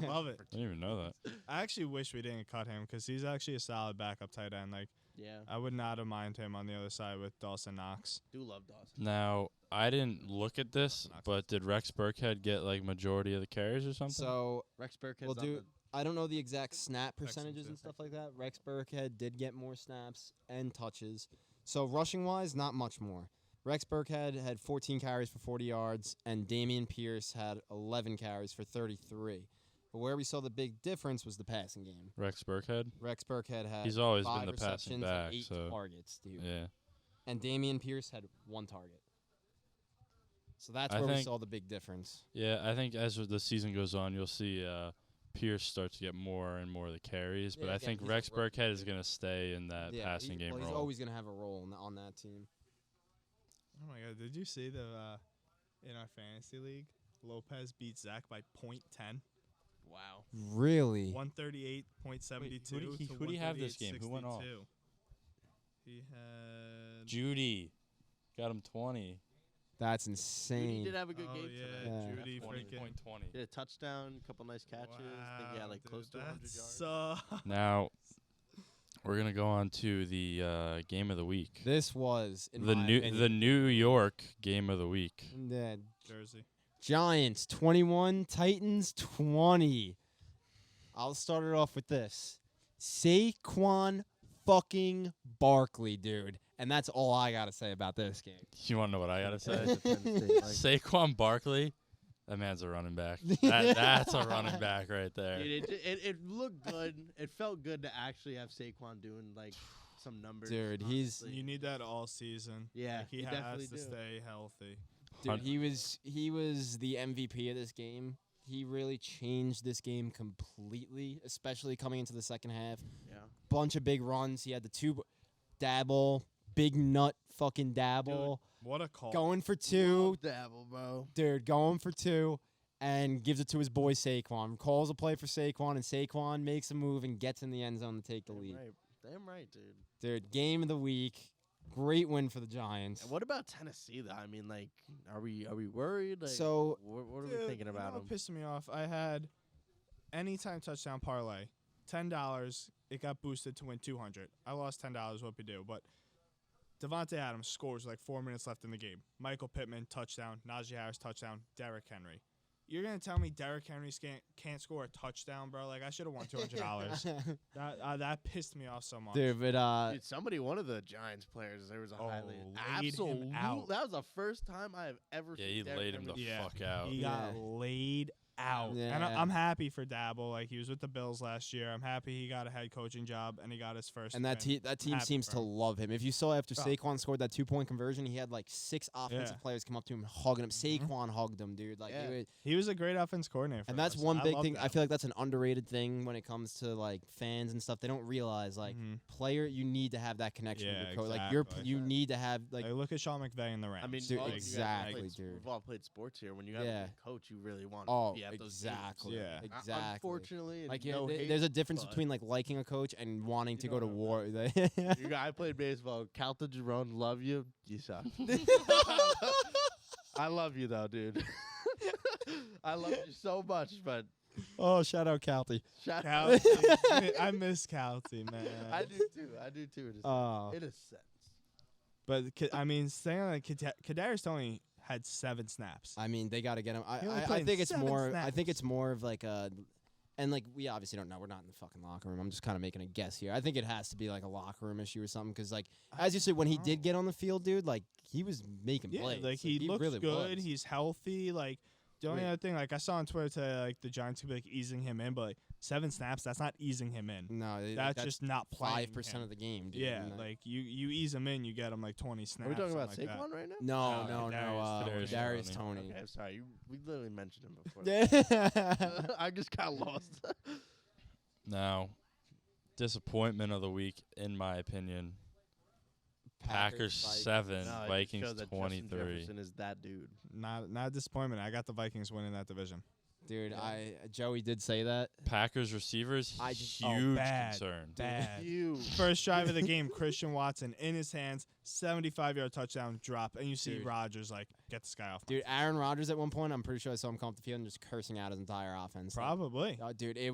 Love it. I didn't even know that. I actually wish we didn't cut him because he's actually a solid backup tight end. Like Yeah. I would not have mind him on the other side with Dawson Knox. Do love Dawson. Now I didn't look at this, but did Rex Burkhead get like majority of the carries or something? So Rex Burkhead's Well, on dude, I don't know the exact snap Texans, percentages yeah. and stuff like that. Rex Burkhead did get more snaps and touches. So rushing wise, not much more. Rex Burkhead had 14 carries for 40 yards, and Damian Pierce had 11 carries for 33. But where we saw the big difference was the passing game. Rex Burkhead. Rex Burkhead had He's always 5 been the passing receptions and back, 8 so targets, dude. yeah. And Damian Pierce had 1 target. So that's I where we think- saw the big difference. Yeah, I think as the season goes on, you'll see Pierce start to get more and more of the carries, but Yeah, I again, think he's a Rex rookie, Burkhead is dude. going to stay in that passing game He's role. always going to have a role on that team. Oh my god, did you see the in our fantasy league, Lopez beat Zach by .10, Wow. Really? 138.72 Wait, who do you to have this game? Who went off? 138.62. He had. Judy got him 20. That's Judy insane. did have a good Oh, game yeah, today. Yeah. Judy freaking. 20.20. Did a touchdown, a couple nice catches. I think he had like close to 100 yards. yards. Now, we're gonna go on to the game of the week. This was in The my New opinion, York game of the week. the Jersey. Giants 21, Titans 20. I'll start it off with this. Saquon fucking Barkley, dude. And that's all I got to say about this game. You want to know what I gotta say? Like, Saquon Barkley, that man's a running back. That's a running back right there. dude, it looked good. It felt good to actually have Saquon doing like some numbers. Dude, he's- honestly. You need that all season. Yeah, Like, he you has definitely to do. stay healthy. Dude, he was the MVP of this game. He really changed this game completely, especially coming into the second half. Yeah. Bunch of big runs. He had the two dabble, big nut fucking dabble, What a call. going for two. Dabble, bro. Dude, going for two, and gives it to his boy Saquon. Calls a play for Saquon, and Saquon makes a move and gets in the end zone to take the lead. Damn right, dude. Dude, game of the week. Great win for the Giants. And what about Tennessee though? I mean, like, are we worried? Like, So- what are Dude, we thinking you know about what them? pissed me off? I had anytime touchdown parlay, $10. It got boosted to win 200. I lost $10. What we do? But Devontae Adams scores like 4 minutes left in the game. Michael Pittman touchdown. Najee Harris touchdown. Derrick Henry. You're gonna tell me Derrick Henry can't score a touchdown, bro? Like I should have won $200. That pissed me off so much. Dude, but Dude, somebody, one of the Giants players, there was a highlight. laid him out. That was the first time I have ever Yeah, seen. he Derrick laid him Henry the Yeah. fuck out. He Yeah. got laid out. And Yeah. I'm happy for Dabble. Like he was with the Bills last year. I'm happy he got a head coaching job and he got his first. and that win. team Happy seems for to him. love him. If you saw after Oh. Saquon scored that 2-point conversion, he had like 6 offensive Yeah. players come up to him hugging him. Mhm. Saquon hugged him, dude. Like, Yeah. He was a great offense coordinator. For and that's us. one I big love thing. I Dabble. feel like that's an underrated thing when it comes to like fans and stuff. They don't realize like Mhm. player, you need to have that connection with Yeah, your coach. Like you're exactly. you need to have like Like, look at Sean McVay and the Rams. I mean, Dude, all of you guys have exactly, played dude. We've all played sports here. When you have Yeah. a good coach, you really want oh to be at those exactly Yeah. games. exactly. Unfortunately, and Like no hate, there's a difference but between like liking a coach and wanting to You go to know war. you guys, I played baseball. Calta Jerome, love you. You suck. I love you though, dude. I love you so much, but Oh, shout out Calty. shout Calty. I miss Calty, man. I do too. I do too. In a sense. But I mean, saying like Kadarius Toney had 7 snaps. I mean, they got to get him. He only I played think it's 7 more. I think snaps. it's more of like a, and like we obviously don't know. We're not in the fucking locker room. I'm just kind of making a guess here. I think it has to be like a locker room issue or something. Because like as you said, when he did get on the field, dude, like he was making Yeah, plays. like he looks really good. was. He's healthy. Like the only Wait. other thing, like I saw on Twitter today, like the Giants could be like easing him in, but like 7 snaps, that's not easing him in. No, That's just not playing 5% him. of the game, dude. Yeah, and, like you ease him in, you get him like 20 snaps. Are we talking about something like Saquon right now? no, No, no, Kadarius Darius Toney. Tony. Okay, I'm sorry. We literally mentioned him before. Yeah. I just got lost. Now, disappointment of the week, in my opinion. Packers Vikings. 7, No, it just shows Vikings that Justin 23. Jefferson is that dude. Not a disappointment. I got the Vikings winning that division. Dude, Joey did say that. Packers receivers, I just- huge bad. concern. Bad. Huge. First drive of the game, Christian Watson in his hands, 75-yard touchdown drop, and you see Dude. Rodgers like get this guy off. my Dude, field. Aaron Rodgers at one point, I'm pretty sure I saw him come off the field and just cursing out his entire offense. Like, Probably. dude, it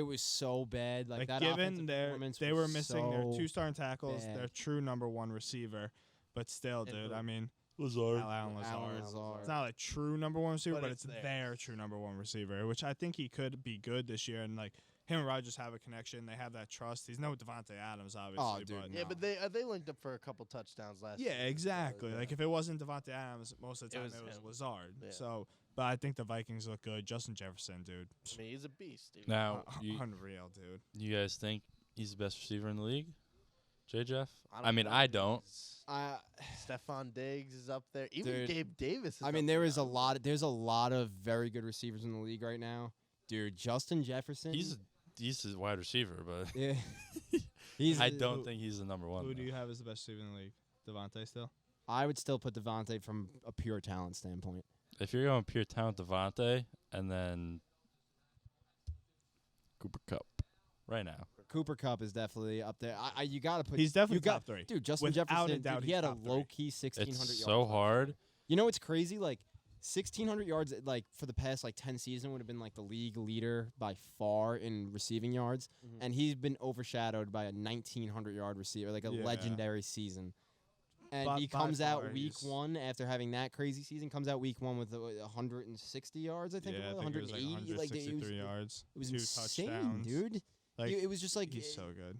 was so bad. Like, Like that given offensive performance they was were missing their so 2 starting tackles, bad. their true number 1 receiver, but still, And dude. who? I mean, Lazard. Alan Lazard. Alan Lazard. It's not like true number 1 receiver, But but it's it's there. their true number 1 receiver, which I think he could be good this year. And like him and Rodgers have a connection. They have that trust. He's no Devontae Adams, obviously. dude, but Yeah, but they linked up for a couple touchdowns last yeah, season, so, exactly. yeah. Like if it wasn't Devontae Adams, most of the It time was it was him. Lazard. Yeah. So, but I think the Vikings look good. Justin Jefferson, dude, I mean, he's a beast, dude. Now, you, unreal, dude. you guys think he's the best receiver in the league? J. Jeff? don't I mean, know. I don't. Stephon Diggs is up there. Even Dude, Gabe Davis. Is I mean, up there there is a now. lot. There's a lot of very good receivers in the league right now, dude. Justin Jefferson. He's a wide receiver, but yeah. He's. I don't think he's the number one. Who though. do you have as the best receiver in the league? Devontae still? I would still put Devontae from a pure talent standpoint. If you're going pure talent, Devontae, and then Cooper Cup, right now. Cooper Cup is definitely up there. You gotta put. He's definitely you got, top 3. Dude, Justin Without a Jefferson. doubt, Dude, he he's had a top 3. low key 1,600 It's yards. so hard. You know what's crazy? Like 1,600 yards, like for the past like 10 seasons, would have been like the league leader by far in receiving yards, and he's been overshadowed by a 1,900 yard receiver, like a Yeah. legendary season. And By- he by comes out far, week he's- 1 after having that crazy season. Comes out week 1 with 160 yards, I think. Yeah, it I was, think it was like 180. Like, 163 yards, it was 2 insane, touchdowns. dude. Like, It was just like he's so good.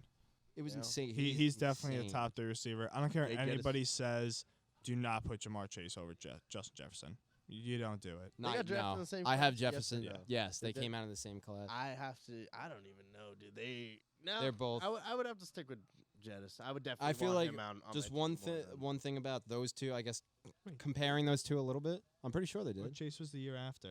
it was Yeah. insane. He's definitely a insane. top 3 receiver. I don't care They what get us- anybody says. Do not put Jamar Chase over Justin Jefferson. You don't do it. Not, got drafted no. in the same I have class? Yes or Jefferson. no? Yes, They they did? came out of the same class. I don't even know, dude. No, They're both- I would have to stick with Jettis. I would definitely. I feel want like him on just my one team more thing. than- One thing about those two, I guess, Wait. comparing those two a little bit. I'm pretty sure they But did. Chase was the year after.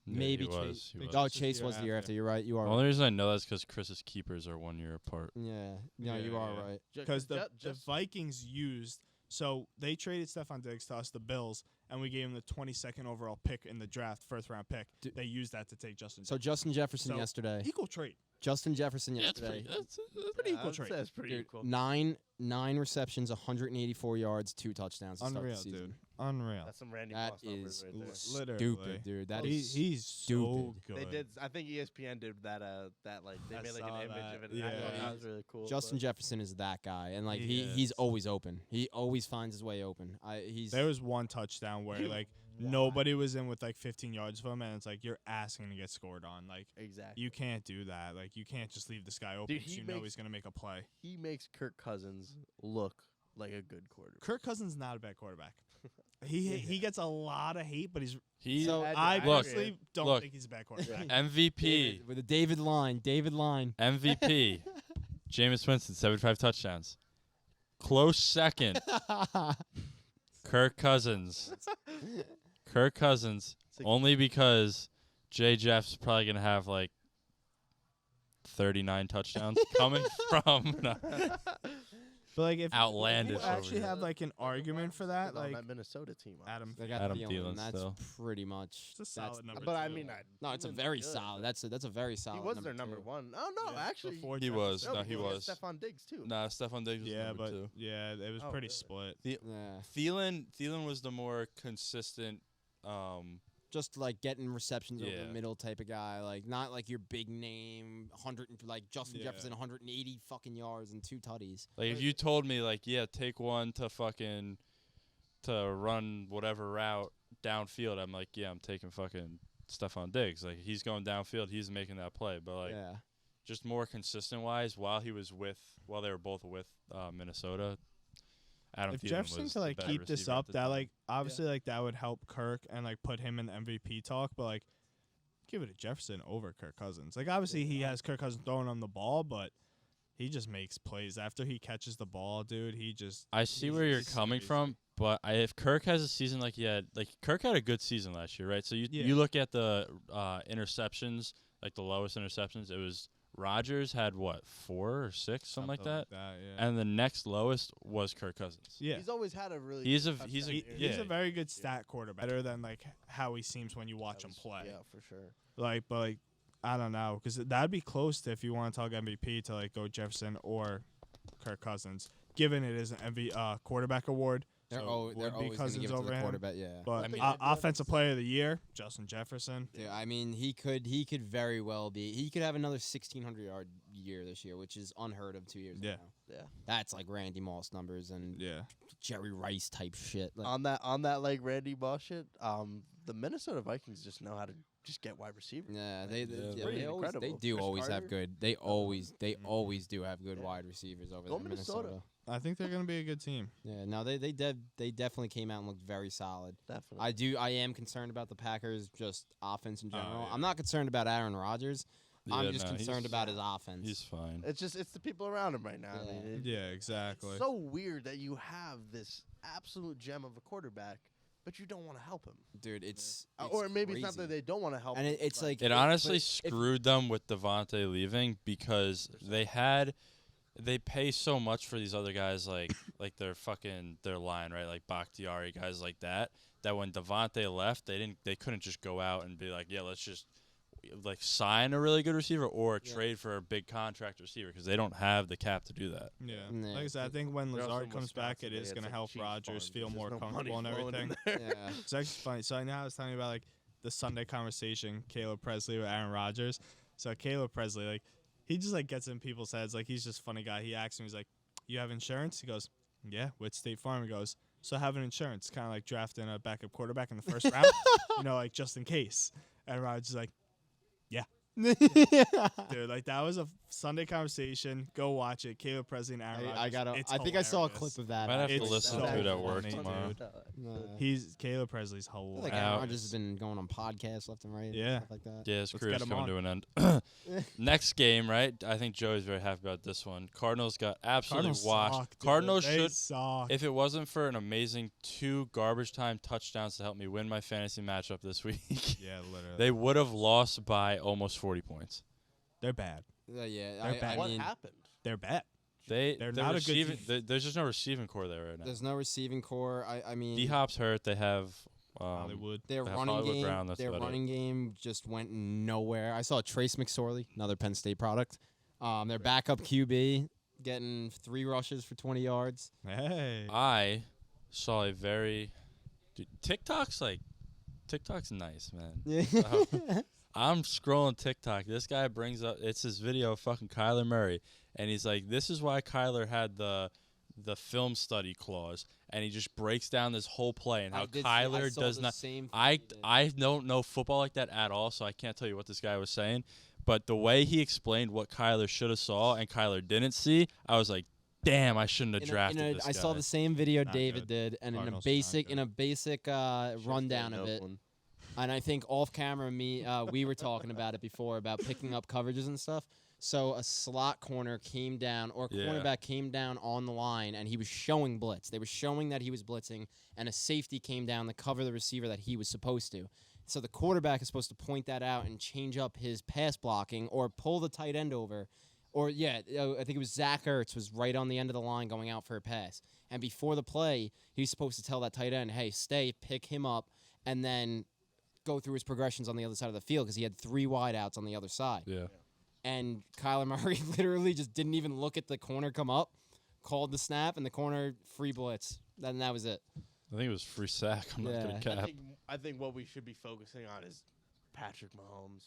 Yeah, Maybe he Chase- was. He Big was. Oh, Chase was the Chase year was the year after. after. You're right. You The are. only Right. reason I know that is because Chris's keepers are 1 year apart. Yeah. Yeah, No, you are yeah. right. Because the Vikings used, so they traded Stephon Diggs to us, the Bills, and we gave him the 22nd overall pick in the draft, first round pick. Dude. They used that to take Justin. So Justin Jefferson So, yesterday. Equal trade. Justin Jefferson Yeah, it's yesterday. Pretty equal trade. That's pretty Dude, equal. nine receptions, 184 yards, 2 touchdowns. To start the Unreal, season. dude. Unreal. That's some Randy That Moss numbers is right there. Literally. stupid, dude. That He- is he's so stupid. good. They did. I think ESPN did that. That like they I made like saw an image that, of it. And I thought yeah. that was really cool. Justin but- Jefferson is that guy, and like He he's is. always open. He always finds his way open. He's There was one touchdown where like nobody was in with like 15 yards of him, and it's like you're asking to get scored on. Like exactly. you can't do that. Like you can't just leave this guy open Dude, 'cause he you know makes- he's gonna make a play. He makes Kirk Cousins look like a good quarterback. Kirk Cousins is not a bad quarterback. He gets a lot of hate, but he's. He So- I Look, personally don't look. think he's a bad quarterback. MVP. with a David line. David line. MVP. Jameis Winston, 75 touchdowns. Close second. Kirk Cousins. Kirk Cousins. Only because Jay Jeff's probably gonna have like 39 touchdowns coming from. No. But like if Outlandish you over actually here. have like an argument for that, On like that Minnesota team. Adam. They got Adam Thielen. Thielen That's still. pretty much. It's a solid that's- number. But I two. mean, No, it's a Thielen's very good, solid. but That's a very solid. He was their number two. one. Oh no, Yeah, actually. before He Jefferson. was. No, he because was. Stephon Diggs too. Nah, Stephon Diggs was Yeah, number but 2. yeah, it was Oh, pretty really? split. Yeah. Thielen was the more consistent. Just like getting receptions over Yeah. the middle type of guy, like not like your big name, 100 like Justin Yeah. Jefferson, 180 fucking yards and 2 tutties. Like if you told me like, yeah, take one to fucking to run whatever route downfield, I'm like, yeah, I'm taking fucking Stephon Diggs. Like he's going downfield, he's making that play. But like Yeah, just more consistent wise, while they were both with Minnesota, Adam If Thielen Jefferson was could the like better keep this receiver at up, the that time. like obviously like that would help Kirk and like put him in the MVP talk. But like, give it to Jefferson over Kirk Cousins. Like obviously he has Kirk Cousins throwing on the ball, but he just makes plays after he catches the ball, dude. He just I see he's- where you're he's coming crazy. from, but if Kirk has a season like he had, like Kirk had a good season last year, right? So you Yeah. you look at the interceptions, like the lowest interceptions, it was Rodgers had what 4 or 6, something like that, yeah. and the next lowest was Kirk Cousins. yeah. He's always had a really. He's good a- he's a- touchdown He- year. He's yeah. a very good stat quarterback, better than like how he seems when you watch That him was- play. Yeah, for sure. Like, but like, I don't know, because that'd be close to if you want to talk MVP to like go Jefferson or Kirk Cousins, given it is an quarterback award. they're, so al- they're would be always going to Cousins give it to over the him. quarterback. Yeah, But I mean- offensive player of the year, Justin Jefferson. yeah. I mean, he could very well be. He could have another 1,600 yard year this year, which is unheard of 2 years Yeah. ago. Yeah. That's like Randy Moss numbers and Yeah. Jerry Rice type shit. Like, On that like Randy Moss shit, the Minnesota Vikings just know how to just get wide receivers. yeah, Yeah, they pretty always, they incredible. do Chris always have Carter. good. They always do have good Yeah. wide receivers over Go there in Minnesota. Minnesota. I think they're gonna be a good team. Yeah, no, they definitely came out and looked very solid. Definitely. I am concerned about the Packers just offense in Oh, general. yeah. I'm not concerned about Aaron Rodgers. I'm Yeah, just no, concerned he's- about his offense. He's fine. It's the people around him right now. I mean, Yeah. Yeah, exactly. It's so weird that you have this absolute gem of a quarterback, but you don't want to help him. Dude, it's Or maybe it's not crazy. that they don't want to help And him. it's but like It if- honestly but if- screwed them with Devontae leaving because they pay so much for these other guys like their line, right? Like Bakhtiari, guys like that when Devontae left, they couldn't just go out and be like, yeah, let's just like sign a really good receiver or Yeah. trade for a big contract receiver because they don't have the cap to do that. Yeah. Nah. Like I said, I think when They're also Lazard in comes back, it Wisconsin, is it's going to like help cheap Rodgers fund, feel there's more no money comfortable and flowing in everything. there. Yeah. It's actually funny. So now I was telling you about like the Sunday conversation, Caleb Presley with Aaron Rodgers. So Caleb Presley, like he just like gets in people's heads. Like he's just a funny guy. He asks me, he's like, "You have insurance?" He goes, "Yeah, with State Farm." He goes, "So having insurance, kind of like drafting a backup quarterback in the first round, like just in case." And Rodgers is like, dude, like that was a Sunday conversation. Go watch it. Caleb Presley and Aaron Rodgers. I gotta. It's I think I saw a hilarious. clip of that. Might have to It's listen so to it at work funny, tomorrow. dude. Nah. He's Caleb Presley's I feel hilarious. like Aaron Rodgers has been going on podcasts left and right. Yeah. And stuff like that. Yeah, his Let's career's get him coming on. to an end. Next game, right? I think Joey's very happy about this one. Cardinals got absolutely Cardinals washed. suck, dude. Cardinals They should, suck. if it wasn't for an amazing 2 garbage time touchdowns to help me win my fantasy matchup this week, Yeah, literally. they would have lost by almost 40 points. They're bad. Yeah. They're bad. I What mean, happened? They're bad. They're not a good receiving. team. There's just no receiving core there right now. there's no receiving core. I mean, D Hop's hurt. They have Hollywood. their They have running Hollywood game. Brown, that's Their about it. running game just went nowhere. I saw Trace McSorley, another Penn State product. Their backup QB getting 3 rushes for 20 yards. Hey. I saw a very TikTok's nice, man. Yeah. So, I'm scrolling TikTok. This guy brings up it's his video of fucking Kyler Murray, and he's like, "This is why Kyler had the film study clause," and he just breaks down this whole play and how Kyler does not. I don't know football like that at all, so I can't tell you what this guy was saying. But the way he explained what Kyler should have saw and Kyler didn't see, I was like, "Damn, I shouldn't have drafted this guy." I saw the same video Not David good. did, and Cardinals are not in a basic rundown of it. And I think off camera, we were talking about it before about picking up coverages and stuff. So a slot corner came down, or a Yeah. cornerback came down on the line, and he was showing blitz. They were showing that he was blitzing, and a safety came down to cover the receiver that he was supposed to. So the quarterback is supposed to point that out and change up his pass blocking, or pull the tight end over. Or, I think it was Zach Ertz was right on the end of the line going out for a pass. And before the play, he was supposed to tell that tight end, hey, stay, pick him up, and then go through his progressions on the other side of the field because he had 3 wideouts on the other side. Yeah. And Kyler Murray literally just didn't even look at the corner come up, called the snap, and the corner free blitz. Then that was it. I think it was free sack. I'm not Yeah. gonna cap. I think what we should be focusing on is Patrick Mahomes.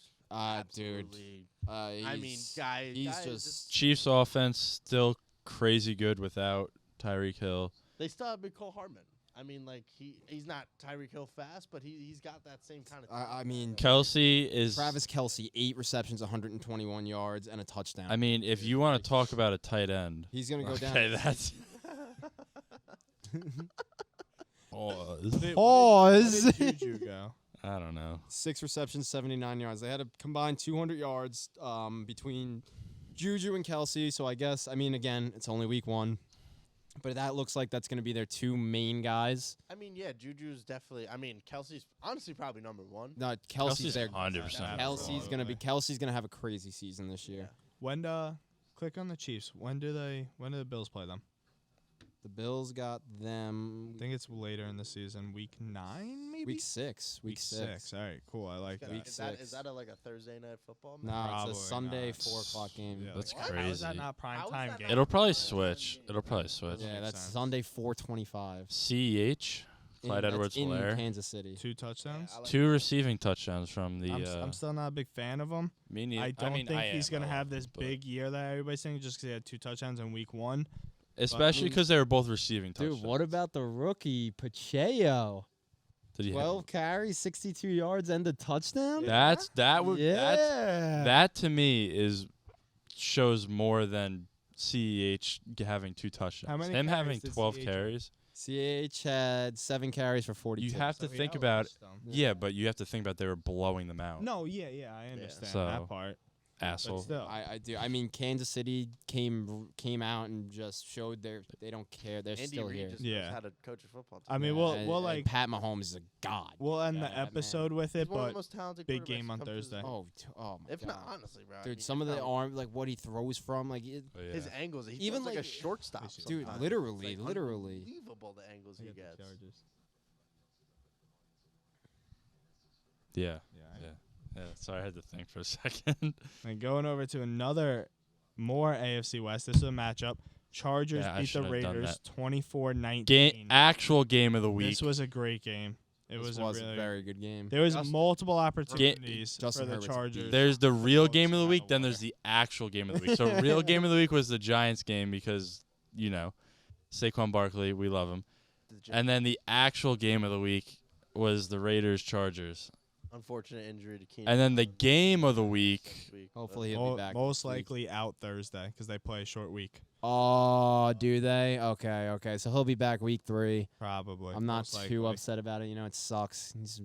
Dude. Absolutely. I Guy is just Chiefs offense still crazy good without Tyreek Hill. They still have Nicole Hartman. I mean, like he's not Tyreek Hill fast, but he's got that same kind of. I mean, Kelsey is. Travis Kelce, 8 receptions, 121 yards, and a touchdown. I mean, if you want to talk about a tight end, He's going to go okay, down. that's. Pause. Pause. Where did Juju go? I don't know. 6 receptions, 79 yards. They had a combined 200 yards between Juju and Kelsey. So I guess, again, it's only week 1. But that looks like that's going to be their 2 main guys. I mean, yeah, Juju's definitely. I mean, Kelsey's honestly probably number 1. No, Kelsey's their 100%. Kelsey's going to be Kelsey's going to have a crazy season this year. When click on the Chiefs. When do the Bills play them? The Bills got them I think it's later in the season. Week 9, maybe. week 6. Week 6. All right, cool. I like that. Week Is that six. like a Thursday night football? No, Probably it's a Sunday not. 4 o'clock game. Yeah, That's like, How is that crazy. not prime How is time that game? not It'll probably Doesn't switch. make It'll probably switch. Yeah, make that's sense. Sunday 4:25. CEH, Clyde That's Edwards in Helaire. Kansas City. 2 touchdowns. I like 2 receiving touchdowns from the. I'm still not a big fan of him. me neither. I don't think he's going gonna have this big year that everybody's saying just because he had 2 touchdowns in week 1. Especially because they were both receiving touchdowns. Dude, what about the rookie Pacheco? Did he 12 carries, 62 yards, and a touchdown? That's Yeah. that to me shows more than CEH having 2 touchdowns. How many Him carries having did 12 CEH carries. CH had 7 carries for 42. You have to think about yeah, but you have to think about they were blowing them out. No, yeah, I understand So- that part. But Asshole. still, I do. Kansas City came out and just showed they don't care. They're Andy still Reid here. just Yeah. knows how to coach a football team. I mean, Yeah, we'll and like Pat Mahomes is a god. we'll end Yeah, the man. episode with He's it, one of the but most talented big quarterbacks game to on come through Thursday. this- Oh my If god. not, honestly, bro. I Dude, mean, some of if the not- arm, like what he throws from, like Oh, yeah. his angles, he Even throws like a like- shortstop. Dude, sometimes. literally, It's, like, literally. unbelievable the angles he gets. Yeah. Yeah, Yeah. Yeah, sorry, I had to think for a second. And going over to another more AFC West. This is a matchup. Chargers Yeah, I beat the shouldn't have done Raiders that. 24-19. Actual game of the week. This was a great game. It This was a really very good game. There was Justin- multiple opportunities Justin for the Herbert's a Chargers. beast. There's the real game of the Close week, out of then water. there's the actual game of the week. So real game of the week was the Giants game because, Saquon Barkley, we love him. And then the actual game of the week was the Raiders Chargers. Unfortunate injury to Keenan. And then the Allen game of the week, this week, but Hopefully he'll be back. Most next week. likely out Thursday because they play a short week. Oh, do they? Okay. So he'll be back week 3. Probably. I'm not most too likely. upset about it. It sucks. He's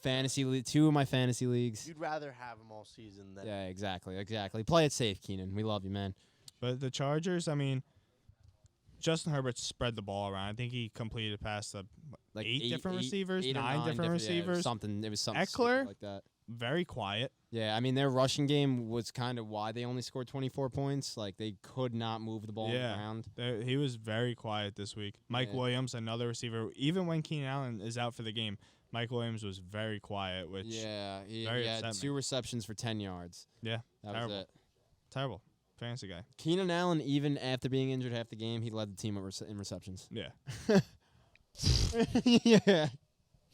fantasy 2 of my fantasy leagues. You'd rather have him all season than Yeah, exactly. Play it safe, Keenan. We love you, man. But the Chargers, I mean, Justin Herbert spread the ball around. I think he completed past the Like eight different receivers, 8 or 9 different yeah, receivers. It was something Eckler? stupid like that. Very quiet. Yeah, I mean their rushing game was kind of why they only scored 24 points. Like they could not move the ball Yeah. around. He was very quiet this week. Mike Yeah. Williams, another receiver. Even when Keenan Allen is out for the game, Mike Williams was very quiet, which Yeah, he very had upset 2 me. receptions for 10 yards. Yeah, That terrible. was it. terrible. Fancy guy. Keenan Allen, even after being injured half the game, he led the team in receptions. Yeah. Yeah.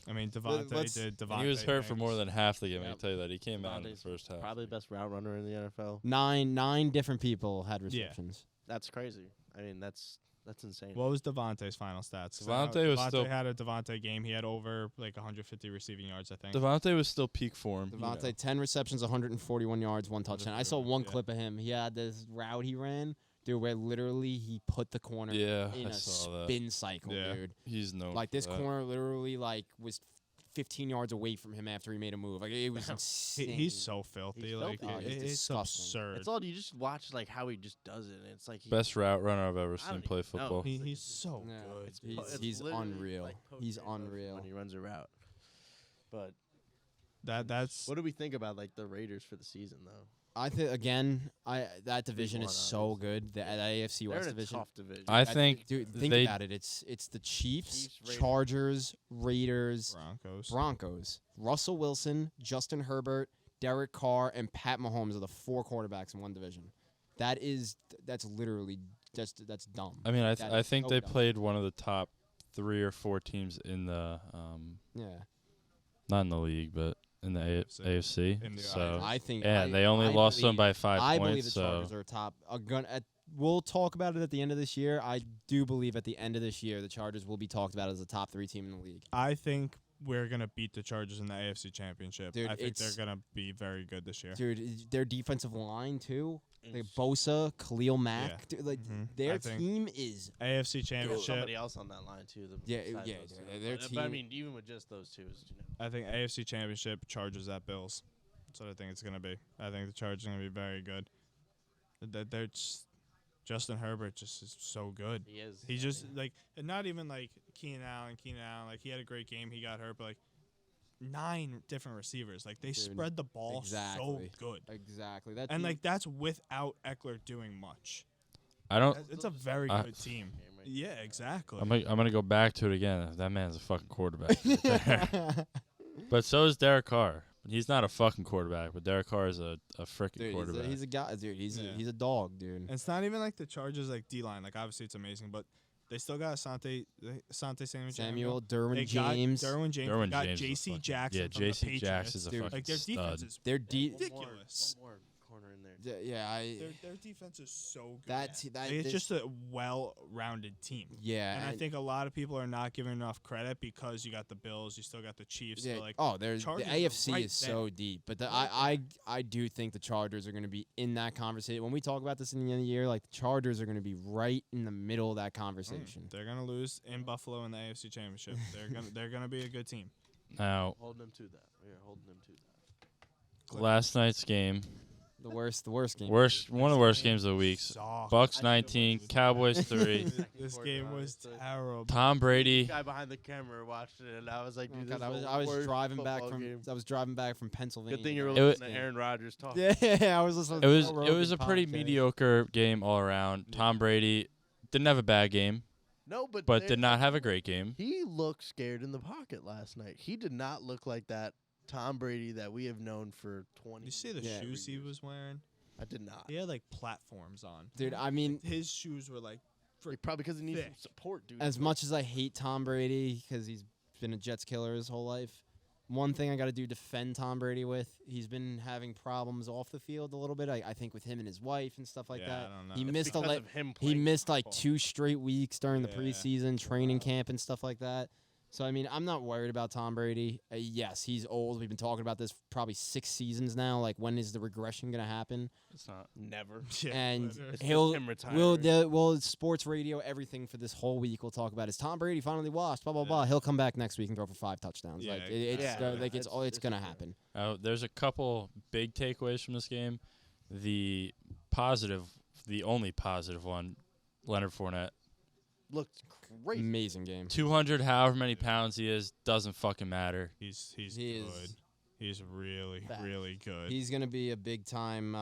I mean, Devontae let's- did Devontae. and he was hurt for things. more than half the game. I Yep. can tell you that. He came out in the Devontae's first half. probably the best route runner in the NFL. Nine different people had Yeah. receptions. That's crazy. I mean, that's insane. What was Devontae's final stats? 'Cause I know Devontae was Devontae still- had a Devontae game. He had over like 150 receiving yards, I think. Devontae was still peak form. Devontae, 10 receptions, 141 yards, 1 touchdown. I saw 141, one yeah. clip of him. He had this route he ran, dude, where literally he put the corner Yeah, in I a saw that. spin cycle, Yeah. dude. He's known Like for this that. corner literally was 15 yards away from him after he made a move. Like it was insane. He's so filthy. He's Like filthy. He's it's disgusting. absurd. It's all you just watch like how he just does it. And it's like Best route runner I've ever I seen don't play even know. football. He's so Yeah, good. It's he's literally unreal. like He's poster motion unreal. when he runs a route. But That's what do we think about like the Raiders for the season though? I think again, that division is one, so obviously. good. The AFC They're West in a division. tough division. I think dude, think they- about it. It's the Chiefs, Chiefs, Raiders. Chargers, Raiders, Broncos. Russell Wilson, Justin Herbert, Derek Carr, and Pat Mahomes are the 4 quarterbacks in one division. That's literally that's dumb. I mean, That I is think so they dumb. played one of the top 3 or 4 teams in the Yeah, not in the league, but in the AFC. In the So I think. yeah, they only I lost them believe- by 5 I believe points. the So Chargers are top. We'll talk about it at the end of this year. I do believe at the end of this year, the Chargers will be talked about as a top 3 team in the league. I think we're gonna beat the Chargers in the AFC Championship. Dude, I think they're it's- gonna be very good this year. Dude, their defensive line too. Like Ins- Bosa, Khalil Mack. Yeah. Dude, like Mhm. their I think- team is. AFC There's Championship. somebody else on that line too. Yeah, besides yeah, those two. their But I team- mean, even with just those two, I think AFC Championship Chargers at Bills. That's what I think it's gonna be. I think the Chargers are gonna be very good. They're just, Justin Herbert just is so good. he is. He I just mean, like and not even like Keenan Allen. Like he had a great game. He got hurt, but like 9 different receivers. Like they Dude, spread the ball exactly. so good. Exactly. That And team- like that's without Eckler doing much. I don't. It's a very I- good team. game right Yeah, exactly. I'm gonna go back to it again. That man's a fucking quarterback. right there. But so is Derek Carr. He's not a fucking quarterback, but Derek Carr is a freaking dude, quarterback. he's a guy. Dude, he's Yeah. a dog, dude. And it's not even like the Chargers like D line. Like obviously it's amazing, but they still got Asante Samuel, Derwin They James. got Derwin James. Derwin They got James is J.C. fucking- Jackson. yeah, from the J.C. Jackson is a Patriots. fucking Like their defense stud. is Their D. ridiculous. One more corner in there. Yeah, Their defense is so good. That Like, it's this- just a well-rounded team. yeah. And I think a lot of people are not giving enough credit because you got the Bills, you still got the Chiefs. Yeah, But like there's the Chargers are AFC right is so deep, but I do think the Chargers are going to be in that conversation. When we talk about this in the end of the year, like the Chargers are going to be right in the middle of that conversation. they're gonna lose in Buffalo in the AFC Championship. They're gonna be a good team. Now, Holding them to that. We are holding them to that. last night's game, The worst game. one of the worst games of the week. Sucked. Bucks 19, Cowboys 3. This game was terrible. Tom Brady. Guy behind the camera watched it, and I was like, Oh, dude, God, this is I was the worst driving back football from game. I was driving back from Pennsylvania. Good thing you were It was- listening to Aaron Rodgers talk. Yeah, I was listening. It to was Joe it was a Rogan pretty podcast. mediocre game all around. Tom Brady didn't have a bad game, No, but but did not have a great game. He looked scared in the pocket last night. He did not look like that Tom Brady that we have known for 20. You see the Yeah. shoes he was wearing? I did not. He had like platforms on. Dude, I mean, His shoes were like Like, probably because he needs some thick. support, dude. as much as I hate Tom Brady because he's been a Jets killer his whole life, one thing I got to do defend Tom Brady with, he's been having problems off the field a little bit. I think with him and his wife and stuff like Yeah, that. I don't know. He It's missed because a of him he playing missed like football. 2 straight weeks during the Yeah. preseason training camp and stuff like that. So I mean, I'm not worried about Tom Brady. Yes, he's old. We've been talking about this for probably 6 seasons now. Like, when is the regression gonna happen? It's not. Never. Yeah, And literally. It's he'll just him retiring. will sports radio, everything for this whole week we'll talk about is Tom Brady finally washed, blah blah blah. He'll come back next week and throw for 5 touchdowns. Yeah, Like it's yeah, like it's it's gonna true. happen. There's a couple big takeaways from this game. The only positive one, Leonard Fournette. Looked great. Amazing game. 200, however many pounds he is, doesn't fucking matter. He's He good. is- He's really Facts. really good. He's gonna be a big time.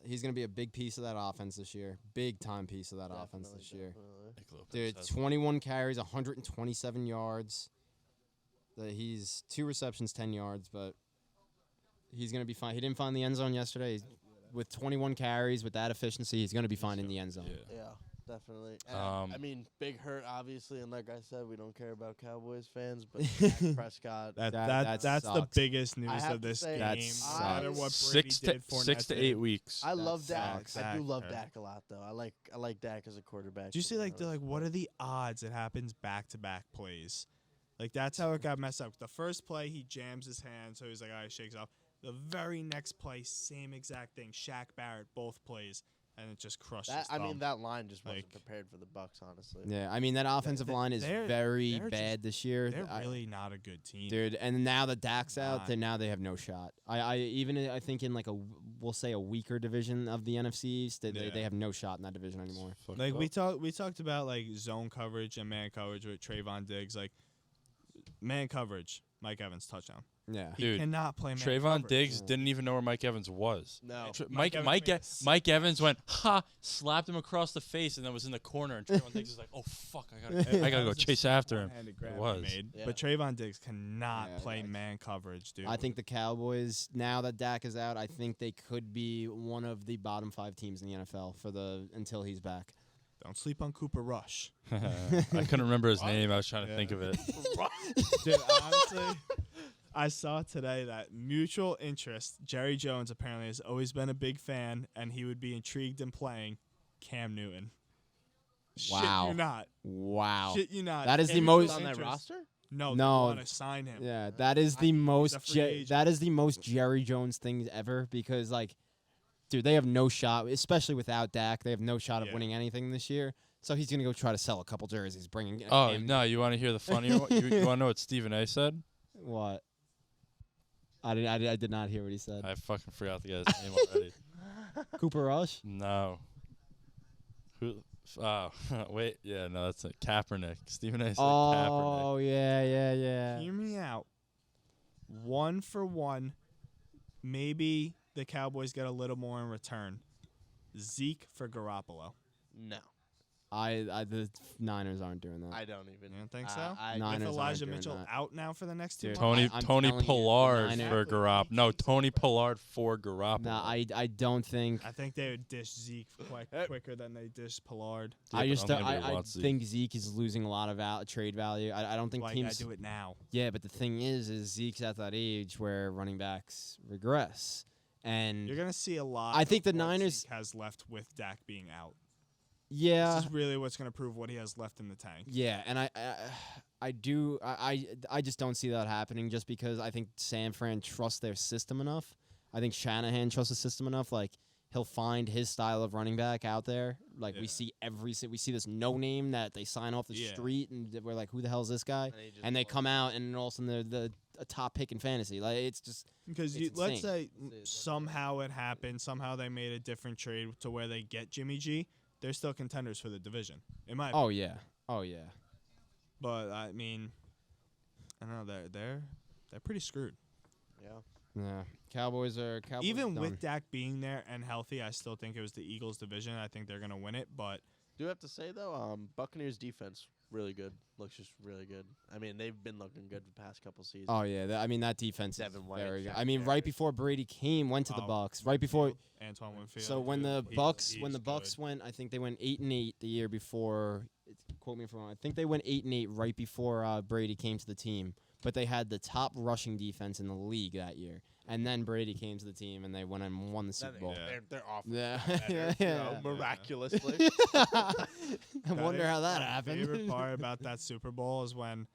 He's gonna be a big piece of that offense this year. Big time piece of that offense this year. Dude, 21 carries, 127 yards. He's 2 receptions, 10 yards, but he's going to be fine. He didn't find the end zone yesterday. With 21 carries, with that efficiency, he's going to be fine in the end zone. Yeah. Yeah, definitely. And, Um, I mean, big hurt, obviously, and like I said, we don't care about Cowboys fans, but Dak Prescott. That, That that's the sucks. biggest news have of to this say, game. that No matter sucks. what Brady 6 to did, Fournette 8 did. weeks. I That love Dak. sucks. I do love Dak. Dak a lot, though. I like Dak as a quarterback. Do you see to be like they're like honest, what but- are the odds it happens back to back plays? Like that's how it got messed up. The first play he jams his hand, so he's like, all right, shakes off. The very next play, same exact thing. Shaq Barrett, both plays, and it just crushed his I thumb. mean, that line just wasn't Like- prepared for the Bucks, honestly. Yeah, I mean, that offensive line is they're very just- bad this year. They're really not a good team. Dude, and now that Dak's out, Not. then now they have no shot. I think in like we'll say a weaker division of the NFC East, they Yeah. have no shot in that division anymore. Fucked Like up. we talked about like zone coverage and man coverage with Trayvon Diggs. Like man coverage, Mike Evans touchdown. Yeah. He Dude, cannot play man Trayvon coverage. Diggs didn't even know where Mike Evans was. No. Mike Evans made a Mike Evans went, ha, slapped him across the face, and then was in the corner. And Trayvon Diggs is like, oh, fuck, I gotta That go was a chase after him. one-handed grab he was. made. Yeah. But Trayvon Diggs cannot Yeah, play yeah. man coverage, dude. I think the Cowboys, now that Dak is out, I think they could be one of the bottom 5 teams in the NFL until he's back. Don't sleep on Cooper Rush. I couldn't remember his name. I was trying to Yeah. think of it. Dude, honestly, I saw today that mutual interest. Jerry Jones apparently has always been a big fan, and he would be intrigued in playing Cam Newton. Wow. Shit you not. Wow. Shit you not. That is the Mutual most- on that interest. roster? No, No. they want to sign him. Yeah, that is the a most free agent. that is the most Jerry Jones thing ever because like dude, they have no shot, especially without Dak. They have no shot of Yeah. winning anything this year. So he's going to go try to sell a couple jerseys, bringing Oh, Cam- no, you want to hear the funnier one? You want to know what Stephen A. said? What? I did not hear what he said. I fucking forgot the guy's name already. Cooper Rush? No. Who? Oh, wait. Yeah, no, that's it. Kaepernick. Stephen A. said Kaepernick. Oh, yeah. Hear me out. 1 for 1. Maybe the Cowboys get a little more in return. Zeke for Garoppolo. No. The Niners aren't doing that. I don't even. You don't think so? I, Niners With aren't Elijah doing Mitchell that. out now for the next 2 Dude. months. I'm Tony telling you, the Pollard Niners- for Garoppolo. No, Tony Pollard for Garoppolo. No, I don't think. I think they would dish Zeke quicker than they dish Pollard. Yeah, I but just I don't don't, think anybody I wants Zeke. think Zeke is losing a lot of trade value. I don't think Why you teams. gotta do it now? Yeah, but the thing is Zeke's at that age where running backs regress, and You're gonna see a lot. I think of the what Niners- Zeke has left with Dak being out. yeah, This is really what's gonna prove what he has left in the tank. yeah, and I just don't see that happening just because I think San Fran trusts their system enough. I think Shanahan trusts the system enough. Like he'll find his style of running back out there. Like we Yeah. see we see this no name that they sign off the Yeah. street, and we're like, who the hell is this guy? And they come out, and all of a sudden they're a top pick in fantasy. Like it's just Because It's let's insane. say somehow it happened, somehow they made a different trade to where they get Jimmy G. They're still contenders for the division, in my opinion. oh yeah. But I mean, I don't know. They're pretty screwed. Yeah. Yeah, Cowboys Even done. with Dak being there and healthy, I still think it was the Eagles' division. I think they're gonna win it, but Do have to say though, Buccaneers defense really good. Looks just really good. I mean, they've been looking good the past couple seasons. Oh yeah, I mean that defense Devin is White, very good. Jack I mean, right Harris. before Brady went to the Oh, Bucks, right before. Antoine Winfield. So when the He's- Bucks he's when the Bucks good. went, I think they went 8-8 the year before. Quote me if I'm wrong. I think they went 8-8 right before Brady came to the team. But they had the top rushing defense in the league that year. And then Brady came to the team and they went and won the Super Bowl. Yeah. They're off. Yeah, Better, yeah. miraculously. I wonder how that My happened. favorite part about that Super Bowl is when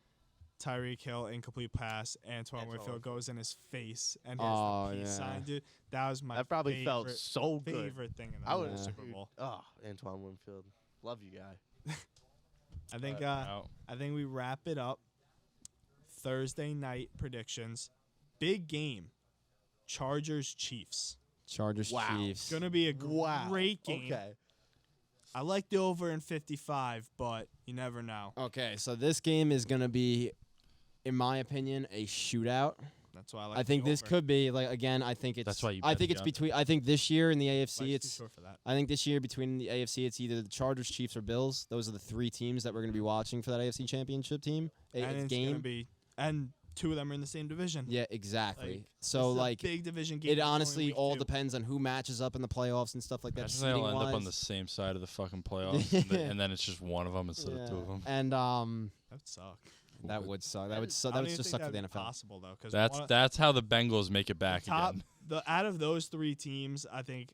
Tyreek Hill incomplete pass, Antoine Antoine Winfield goes in his face and Oh, has the peace yeah. sign, dude. That was my That probably favorite, felt so good. favorite thing in the I whole would Super Bowl. Oh, Antoine Winfield, love you, guy. I think Out. I think we wrap it up. Thursday night predictions. Big game. Chargers Chiefs. Chargers Wow. Chiefs. Gonna be a Wow. great game. Okay. I like the over in 55, but you never know. Okay, so this game is gonna be, in my opinion, a shootout. That's why I like. I think the this over. could be like again. I think it's. That's why you I bet think the it's under. between. I think this year in the AFC, Life's too it's. short for that. I think this year between the AFC, it's either the Chargers, Chiefs, or Bills. Those are the three teams that we're going to be watching for that AFC Championship team And it's game. gonna be, and two of them are in the same division. Yeah, exactly. Like, So This is a like, big division game. it It's only honestly week all 2. depends on who matches up in the playoffs and stuff like that. Imagine they all end up on seeding-wise. the same side of the fucking playoffs, and then it's just one of them instead of two of them. And That would suck. that would suck. That would I suck. That don't would even just think suck for the that'd be NFL. Possible though, because That's how the Bengals make it back top again. out of those three teams, I think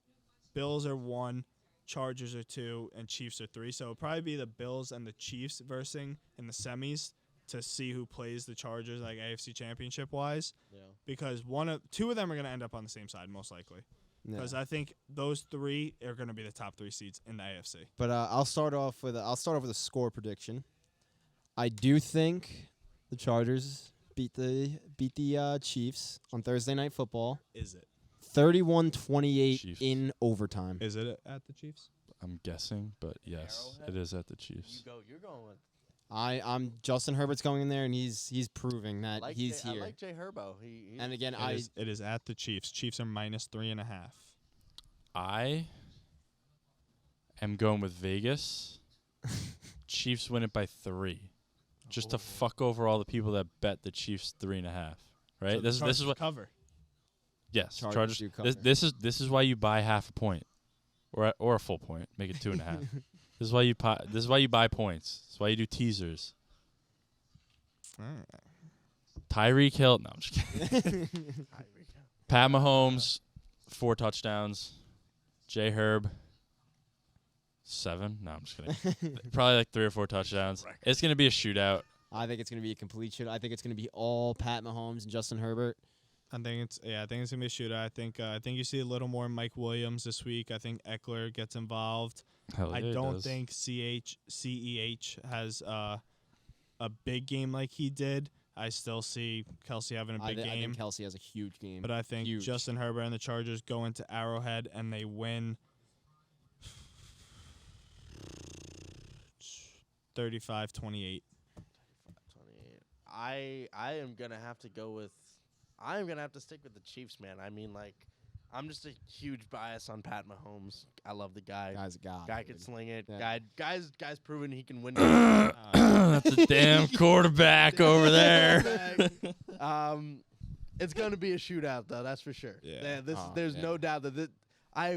Bills are 1, Chargers are 2, and Chiefs are 3. So it'll probably be the Bills and the Chiefs versing in the semis to see who plays the Chargers like AFC Championship wise. Yeah. Because two of them are going to end up on the same side most likely. Yeah. Because I think those 3 are going to be the top 3 seeds in the AFC. But I'll start off with a score prediction. I do think the Chargers beat the Chiefs on Thursday Night Football, Is it? 31-28 Chiefs. in overtime. Is it at the Chiefs? I'm guessing, but yes, Arrowhead? it is at the Chiefs. You're going with. I'm Justin Herbert's going in there and he's proving that he's I here. like Jay Herbo. He's And again, It is at the Chiefs. Chiefs are -3.5. I am going with Vegas. Chiefs win it by 3, just to fuck over all the people that bet the Chiefs 3.5. Right? So the this is Chargers what. cover. Yes, Chargers Chargers. do cover. This is why you buy half a point, or a full point. Make it 2.5. This is why you buy points. This is why you do teasers. Tyreek Hill. No, I'm just kidding. Pat Mahomes, 4 touchdowns. J Herb, 7. No, I'm just kidding. Probably like 3 or 4 touchdowns. It's gonna be a shootout. I think it's going to be a complete shootout. I think it's going to be all Pat Mahomes and Justin Herbert. I think it's gonna be a shootout. I think you see a little more Mike Williams this week. I think Eckler gets involved. Hell I yeah, he don't does. think CEH has a big game like he did. I still see Kelsey having a big I game, think Kelsey has a huge game. but I think huge. Justin Herbert and the Chargers go into Arrowhead and they win 35-28. 28. I am gonna have to go with. I am gonna have to stick with the Chiefs, man. I mean, like, I'm just a huge bias on Pat Mahomes. I love the guy. Guy's a god. Guy dude. can sling it. Yeah. Guy's proven he can win. That's a damn quarterback over there. It's gonna be a shootout, though. That's for sure. Yeah. There's yeah. no doubt that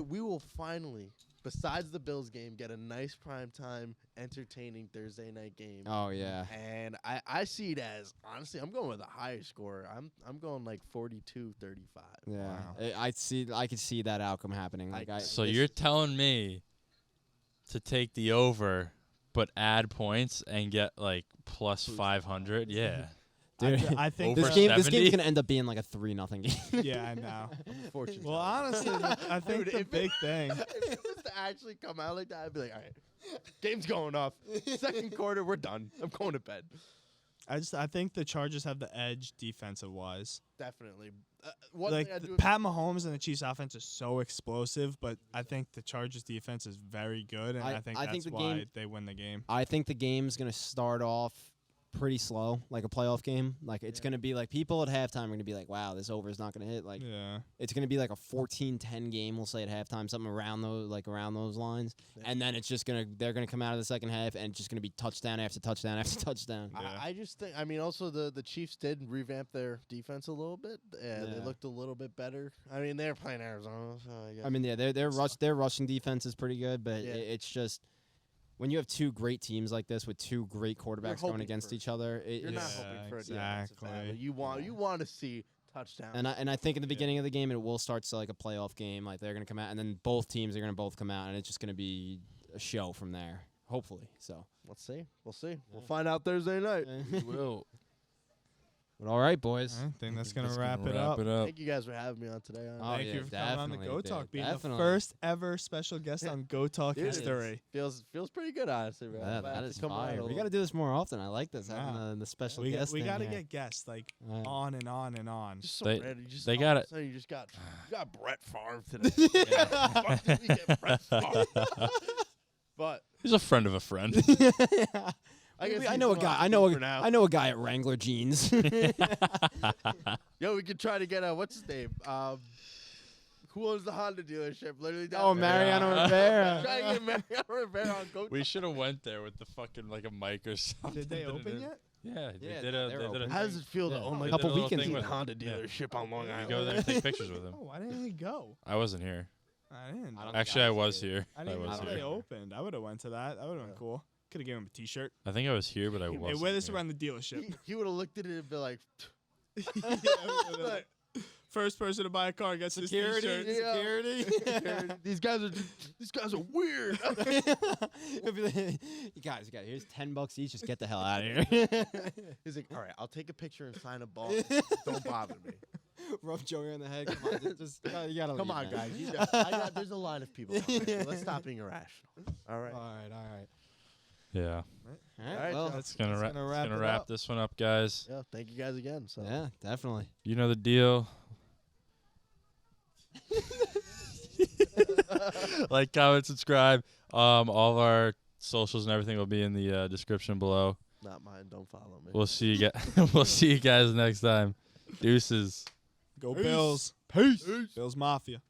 we will finally, besides the Bills game, get a nice primetime, entertaining Thursday night game. Oh yeah. And I see it as, honestly, I'm going with a higher score. I'm going like 42-35. Yeah. Wow. I could see that outcome happening. Like So you're telling me to take the over, but add points and get like plus 500? Yeah. dude, I think Over this the- game's 70? gonna end up being like a 3-0 game. Yeah, I know. Unfortunately. Well, honestly, I think Dude, the if it- big thing. if it was to actually come out like that, I'd be like, all right, game's going off. Second quarter, we're done. I'm going to bed. I think the Chargers have the edge defensive wise. Definitely. One Like thing I do Pat Mahomes and the Chiefs offense is so explosive, but I think the Chargers defense is very good, and I think I that's think the why game- they win the game. I think the game's gonna start off pretty slow, like a playoff game. Like it's gonna be like people at halftime are gonna be like, "Wow, this over is not gonna hit." Like Yeah. it's gonna be like a 14-10 game, we'll say at halftime, something around those lines. Yeah. And then it's just they're gonna come out of the second half and it's just gonna be touchdown after touchdown after touchdown. Yeah. I just think, I mean, also the Chiefs did revamp their defense a little bit. Yeah, they Yeah. looked a little bit better. I mean, they're playing Arizona, so I guess. I mean, yeah, their rushing defense is pretty good, but Yeah. it's just when you have two great teams like this with two great quarterbacks hoping going against for- each other, you're not it's hoping for exactly. a defensive battle. You want to see touchdowns. and I think in the beginning of the game it will start to like a playoff game, like they're gonna come out and then both teams are gonna both come out and it's just gonna be a show from there, hopefully. So, Let's see. We'll see. We'll find out Thursday night. Will. but all right, boys. I think that's That's gonna wrap it wrap up. it up. Thank you guys for having me on today. Oh, Thank yeah, you for coming on the definitely, Go dude, Talk, being the definitely. first ever special guest on Go Talk Dude, history. Feels pretty good, honestly, bro. Yeah, I'm that glad is to come on fire. a We little- got to do this more often. I like this, Yeah. having the special We guest. got to in here. get guests like Yeah. on and on and on. Just so They- random. You just, they all got of a it. sudden You got Brett Favre today. Fuck did we get Brett Favre? But He's a friend of a friend. I guess I he's know a the guy. last I know. one for now. I know a guy at Wrangler Jeans. Yo, we could try to get what's his name? Who owns the Honda dealership? Literally down Oh, there. Mariano Yeah. Rivera. Try to get Mariano Rivera on Go. We should have went there with the fucking like a mic or something. Did they open yet? Yeah, they Yeah, did they're a. They did open. a How does it feel to Yeah. own They like Couple did a little weekends thing ago. with it. Honda Yeah. dealership on Long You Island? go there and take pictures with him. Oh, why didn't he go? I wasn't here. I didn't. I don't Actually, I think was here. here. I didn't even was know here. they opened. I would have went to that. That would have been Yeah. cool. Could have given him a T-shirt. I think I was here, but I Hey, wasn't. Hey, wear this here. around the dealership. He would have looked at it and be like, Like, first person to buy a car gets this T-shirt. Yeah. Security. these guys are weird. He'll be like, you guys, here's $10 each. Just get the hell out of here. He's like, all right, I'll take a picture and sign a ball. Don't bother me. Rub Joey on the head. Come on, just you gotta Come leave, on, man. guys. There's a line of people. Coming. Let's stop being irrational. All right. All right. Yeah. All All right, right, well, John. It's gonna, That's gonna wrap it wrap up. this one up, guys. Yeah. Thank you guys again. So. yeah, definitely. You know the deal. Like, comment, subscribe. All of our socials and everything will be in the description below. Not mine. Don't follow me. We'll see you we'll see you guys next time. Deuces. Go Peace. Bills. Peace. Bills Mafia.